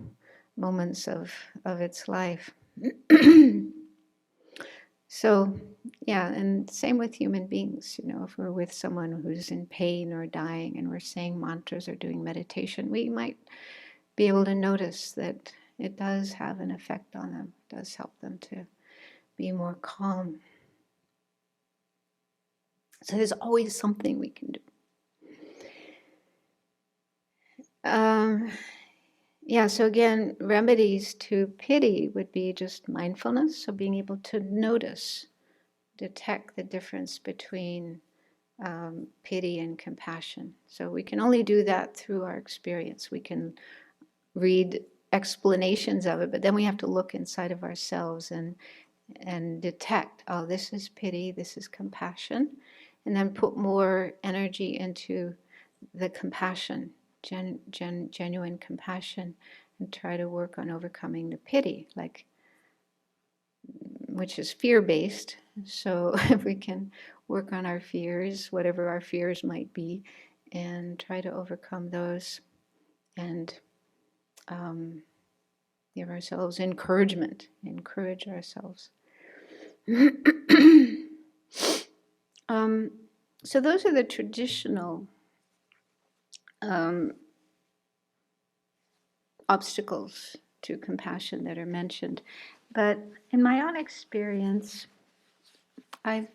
moments of its life. So, yeah, and same with human beings. If we're with someone who's in pain or dying and we're saying mantras or doing meditation, we might be able to notice that it does have an effect on them. It does help them to be more calm. So there's always something we can do. Yeah, so again, remedies to pity would be just mindfulness, so being able to notice, detect the difference between pity and compassion. So we can only do that through our experience. We can read explanations of it, but then we have to look inside of ourselves and detect, oh, this is pity, this is compassion, and then put more energy into the compassion, genuine compassion, and try to work on overcoming the pity, which is fear-based. So if we can work on our fears, whatever our fears might be, and try to overcome those, and give ourselves encouragement, encourage ourselves. So those are the traditional obstacles to compassion that are mentioned. But in my own experience, I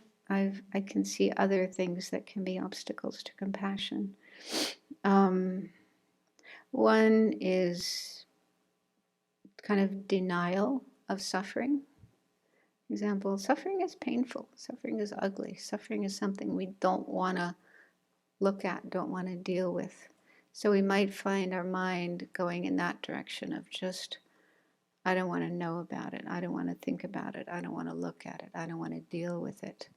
can see other things that can be obstacles to compassion. One is kind of denial of suffering. Example, suffering is painful, suffering is ugly, suffering is something we don't want to look at, don't want to deal with. So we might find our mind going in that direction of just, I don't want to know about it, I don't want to think about it, I don't want to look at it, I don't want to deal with it.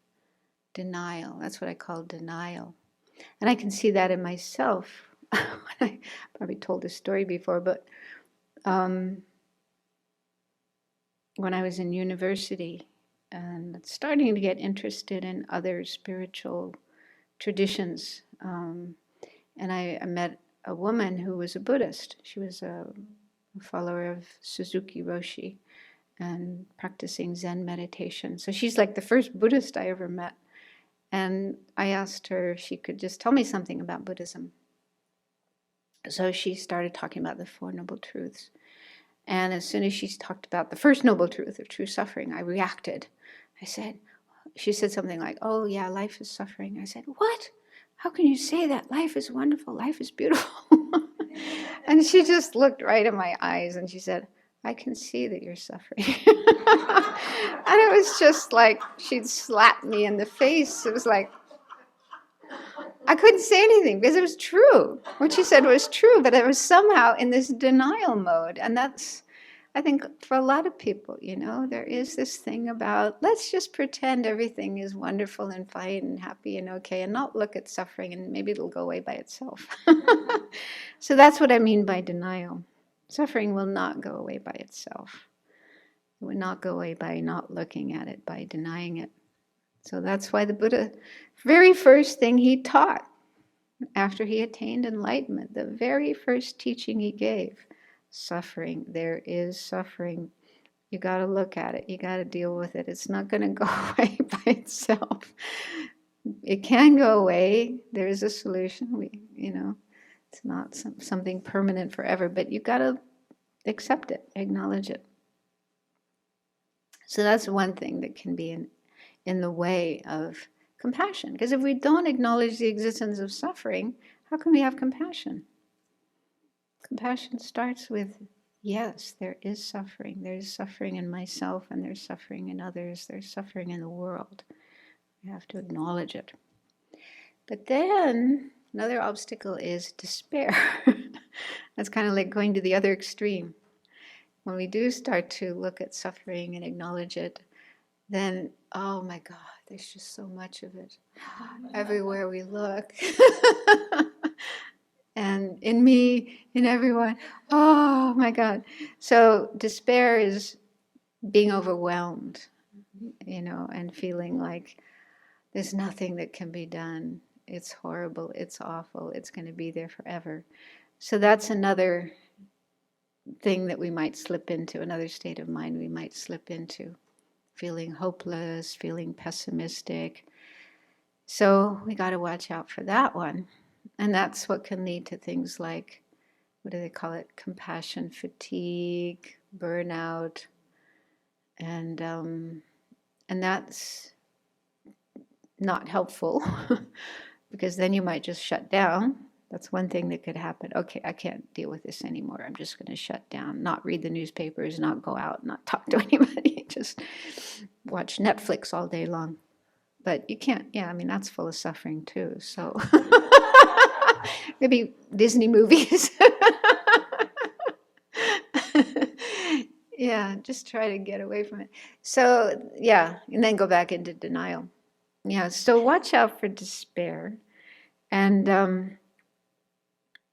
Denial, that's what I call denial. And I can see that in myself. I probably told this story before, but when I was in university and starting to get interested in other spiritual traditions, and I met a woman who was a Buddhist. She was a follower of Suzuki Roshi and practicing Zen meditation. So she's like the first Buddhist I ever met. And I asked her if she could just tell me something about Buddhism. So she started talking about the Four Noble Truths. And as soon as she talked about the first noble truth of true suffering, I reacted. She said something like, oh yeah, life is suffering. I said, what? How can you say that? Life is wonderful, life is beautiful. And she just looked right in my eyes and she said, I can see that you're suffering. And it was just like she'd slapped me in the face. It was like, I couldn't say anything because it was true. What she said was true, but I was somehow in this denial mode. And that's, I think, for a lot of people, there is this thing about, let's just pretend everything is wonderful and fine and happy and okay and not look at suffering and maybe it'll go away by itself. So that's what I mean by denial. Suffering will not go away by itself. It will not go away by not looking at it, by denying it. So that's why the Buddha, very first thing he taught after he attained enlightenment, the very first teaching he gave, suffering. There is suffering. You got to look at it. You got to deal with it. It's not going to go away by itself. It can go away. There is a solution. It's not something permanent forever, but you got to accept it, acknowledge it. So that's one thing that can be in the way of compassion. Because if we don't acknowledge the existence of suffering, how can we have compassion? Compassion starts with, yes, there is suffering. There's suffering in myself and there's suffering in others. There's suffering in the world. We have to acknowledge it. But then another obstacle is despair. That's kind of like going to the other extreme. When we do start to look at suffering and acknowledge it, then, oh my God, there's just so much of it everywhere we look. And in me, in everyone, oh my God. So despair is being overwhelmed, and feeling like there's nothing that can be done. It's horrible, it's awful, it's going to be there forever. So that's another thing that we might slip into, another state of mind we might slip into. Feeling hopeless, feeling pessimistic. So we got to watch out for that one. And that's what can lead to things like, what do they call it? Compassion fatigue, burnout, and And that's not helpful because then you might just shut down. That's one thing that could happen. Okay, I can't deal with this anymore. I'm just going to shut down, not read the newspapers, not go out, not talk to anybody, just watch Netflix all day long. But you can't, yeah, I mean, that's full of suffering too. So maybe Disney movies. Yeah, just try to get away from it. So, yeah, and then go back into denial. Yeah, so watch out for despair. And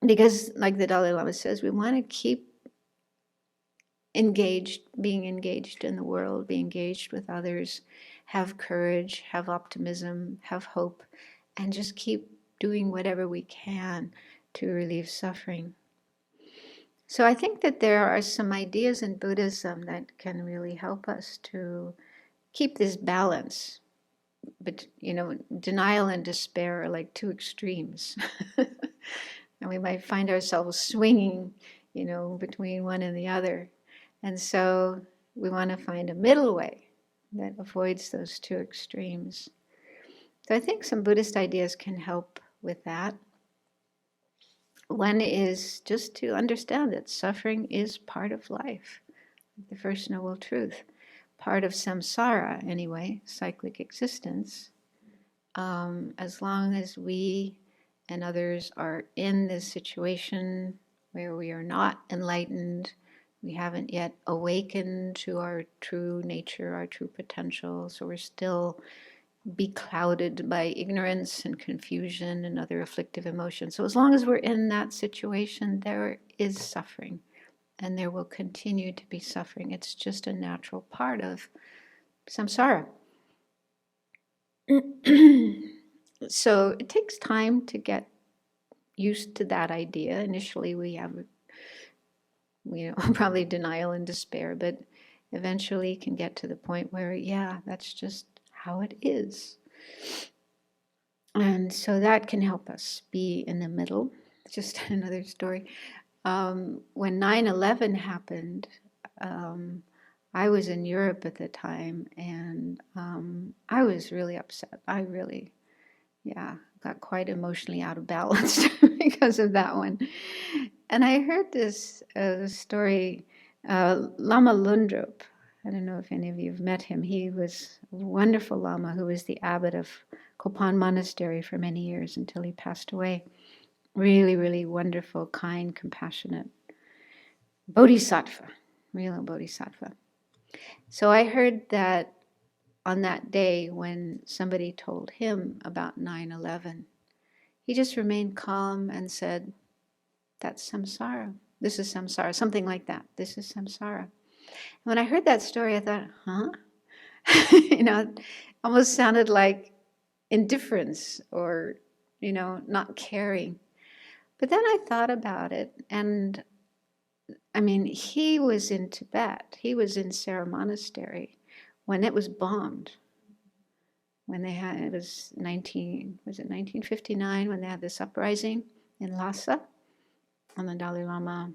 because, like the Dalai Lama says, we want to keep engaged, being engaged in the world, be engaged with others, have courage, have optimism, have hope, and just keep doing whatever we can to relieve suffering. So I think that there are some ideas in Buddhism that can really help us to keep this balance. But, denial and despair are like two extremes. And we might find ourselves swinging, between one and the other. And so we want to find a middle way that avoids those two extremes. So I think some Buddhist ideas can help with that. One is just to understand that suffering is part of life, the First Noble Truth, part of samsara anyway, cyclic existence. As long as we and others are in this situation where we are not enlightened, we haven't yet awakened to our true nature, our true potential, so we're still beclouded by ignorance and confusion and other afflictive emotions. So as long as we're in that situation, there is suffering, and there will continue to be suffering. It's just a natural part of samsara. So it takes time to get used to that idea. Initially we have, probably denial and despair, but eventually can get to the point where, yeah, that's just how it is. And so that can help us be in the middle. Just another story. When 9/11 happened, I was in Europe at the time, and I was really upset. I really, got quite emotionally out of balance because of that one. And I heard this story, Lama Lundrup. I don't know if any of you have met him. He was a wonderful Lama who was the abbot of Kopan Monastery for many years until he passed away. Really, really wonderful, kind, compassionate bodhisattva, real bodhisattva. So I heard that on that day when somebody told him about 9/11, he just remained calm and said, that's samsara. This is samsara, something like that. This is samsara. And when I heard that story, I thought, huh? It almost sounded like indifference or, not caring. But then I thought about it, and I mean, he was in Tibet. He was in Sera Monastery when it was bombed. When they had, it was 1959 when they had this uprising in Lhasa, and the Dalai Lama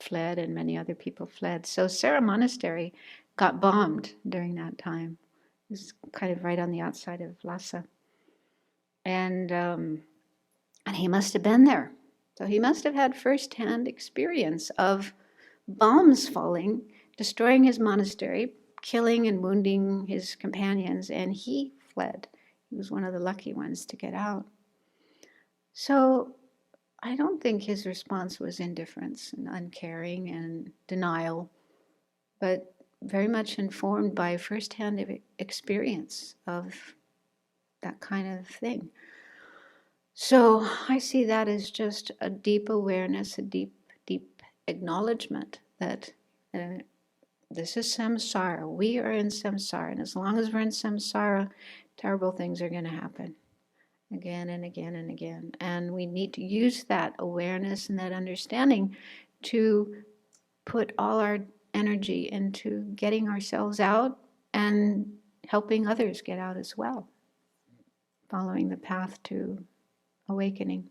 fled and many other people fled. So Sera Monastery got bombed during that time. It was kind of right on the outside of Lhasa. And he must have been there. So he must have had firsthand experience of bombs falling, destroying his monastery, killing and wounding his companions, and he fled. He was one of the lucky ones to get out. So I don't think his response was indifference and uncaring and denial, but very much informed by firsthand experience of that kind of thing. So I see that as just a deep awareness, a deep, deep acknowledgement that this is samsara. We are in samsara, and as long as we're in samsara, terrible things are going to happen again and again and again. And we need to use that awareness and that understanding to put all our energy into getting ourselves out and helping others get out as well, following the path to awakening.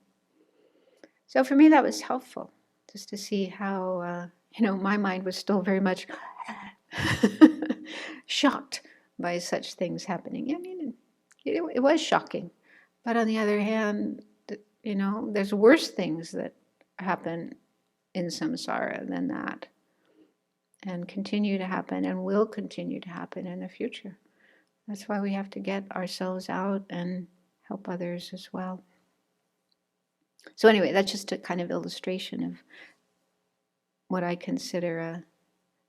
So for me, that was helpful, just to see how, my mind was still very much shocked by such things happening. I mean, it was shocking. But on the other hand, there's worse things that happen in samsara than that, and continue to happen and will continue to happen in the future. That's why we have to get ourselves out and help others as well. So anyway, that's just a kind of illustration of what I consider a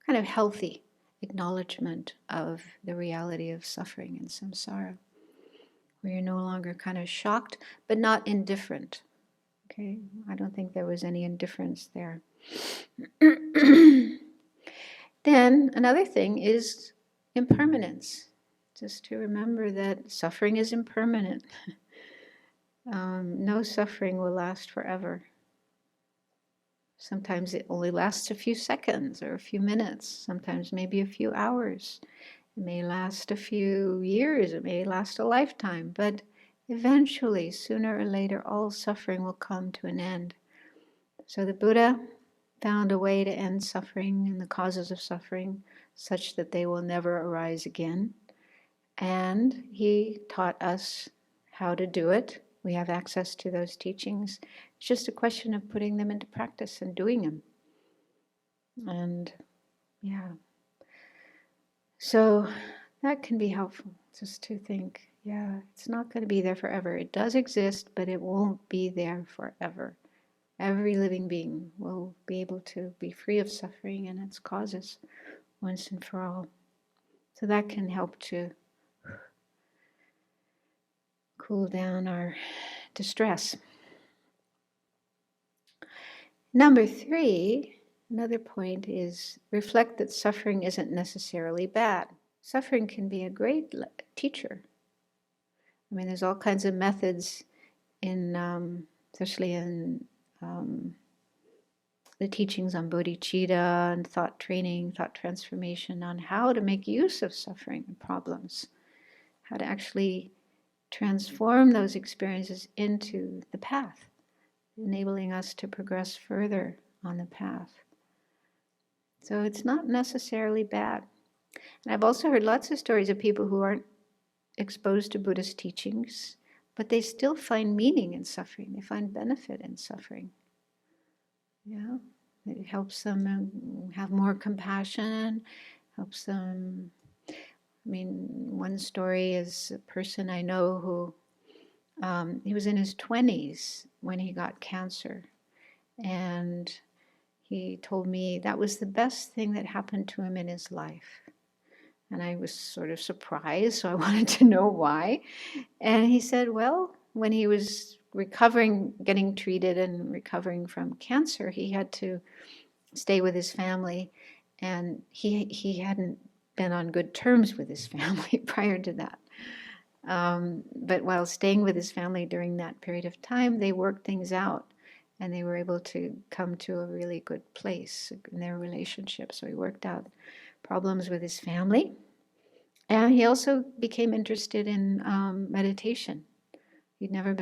kind of healthy acknowledgement of the reality of suffering in samsara, where you're no longer kind of shocked, but not indifferent. Okay, I don't think there was any indifference there. Then another thing is impermanence. Just to remember that suffering is impermanent. No suffering will last forever. Sometimes it only lasts a few seconds or a few minutes, sometimes maybe a few hours. It may last a few years, it may last a lifetime, but eventually, sooner or later, all suffering will come to an end. So the Buddha found a way to end suffering and the causes of suffering such that they will never arise again. And he taught us how to do it. We have access to those teachings. It's just a question of putting them into practice and doing them. And yeah. So that can be helpful, just to think, yeah, it's not going to be there forever. It does exist, but it won't be there forever. Every living being will be able to be free of suffering and its causes once and for all. So that can help to cool down our distress. Number 3, another point is reflect that suffering isn't necessarily bad. Suffering can be a great teacher. I mean, there's all kinds of methods in, especially in the teachings on bodhicitta and thought training, thought transformation, on how to make use of suffering and problems, how to actually transform those experiences into the path, enabling us to progress further on the path. So it's not necessarily bad. And I've also heard lots of stories of people who aren't exposed to Buddhist teachings, but they still find meaning in suffering. They find benefit in suffering. Yeah, it helps them have more compassion, helps them. I mean, one story is a person I know who, he was in his 20s when he got cancer. And he told me that was the best thing that happened to him in his life. And I was sort of surprised, so I wanted to know why. And he said, well, when he was recovering, getting treated and recovering from cancer, he had to stay with his family. And he hadn't been on good terms with his family prior to that. But while staying with his family during that period of time, they worked things out. And they were able to come to a really good place in their relationship. So he worked out problems with his family. And he also became interested in meditation. He'd never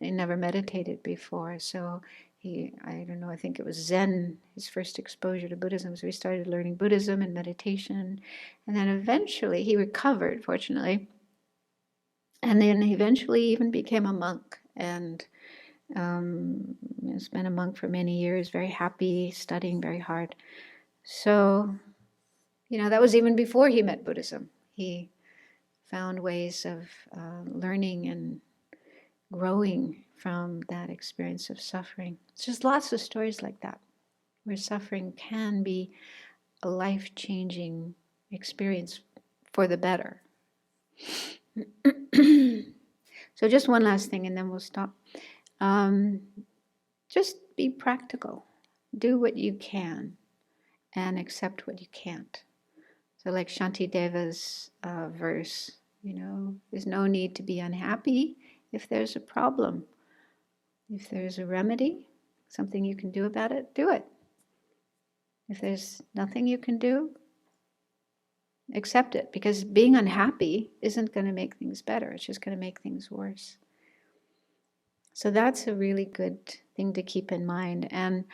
never meditated before. So I don't know, I think it was Zen, his first exposure to Buddhism. So he started learning Buddhism and meditation. And then eventually he recovered, fortunately. And then he eventually even became a monk. And has been a monk for many years, very happy, studying very hard. So, that was even before he met Buddhism. He found ways of learning and growing from that experience of suffering. It's just lots of stories like that, where suffering can be a life-changing experience for the better. So just one last thing, and then we'll stop. Just be practical. Do what you can and accept what you can't. So like Shantideva's verse, there's no need to be unhappy if there's a problem. If there's a remedy, something you can do about it, do it. If there's nothing you can do, accept it. Because being unhappy isn't going to make things better. It's just going to make things worse. So that's a really good thing to keep in mind. And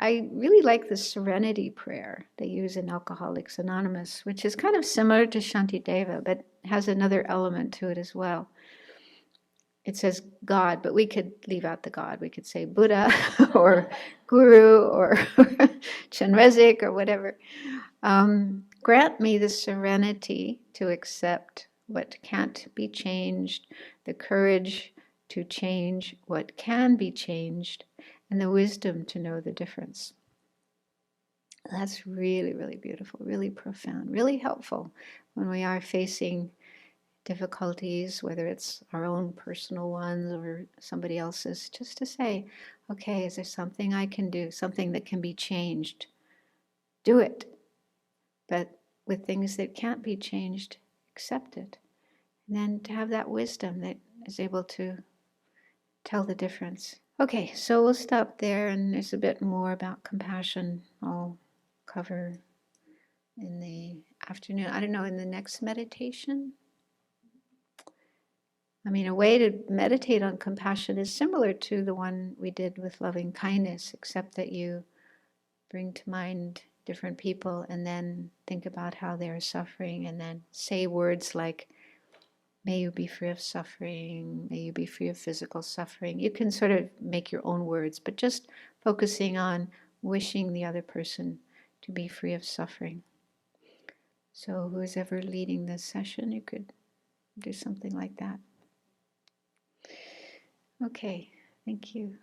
I really like the serenity prayer they use in Alcoholics Anonymous, which is kind of similar to Shantideva, but has another element to it as well. It says God, but we could leave out the God. We could say Buddha or Guru or Chenrezig or whatever. Grant me the serenity to accept what can't be changed, the courage to change what can be changed, and the wisdom to know the difference. That's really, really beautiful, really profound, really helpful when we are facing difficulties, whether it's our own personal ones or somebody else's, just to say, okay, is there something I can do, something that can be changed? Do it. But with things that can't be changed, accept it. And then to have that wisdom that is able to tell the difference. Okay, so we'll stop there, and there's a bit more about compassion I'll cover in the afternoon. I don't know, in the next meditation? I mean, a way to meditate on compassion is similar to the one we did with loving kindness, except that you bring to mind different people and then think about how they're suffering and then say words like, may you be free of suffering, may you be free of physical suffering. You can sort of make your own words, but just focusing on wishing the other person to be free of suffering. So who's ever leading this session, you could do something like that. Okay, thank you.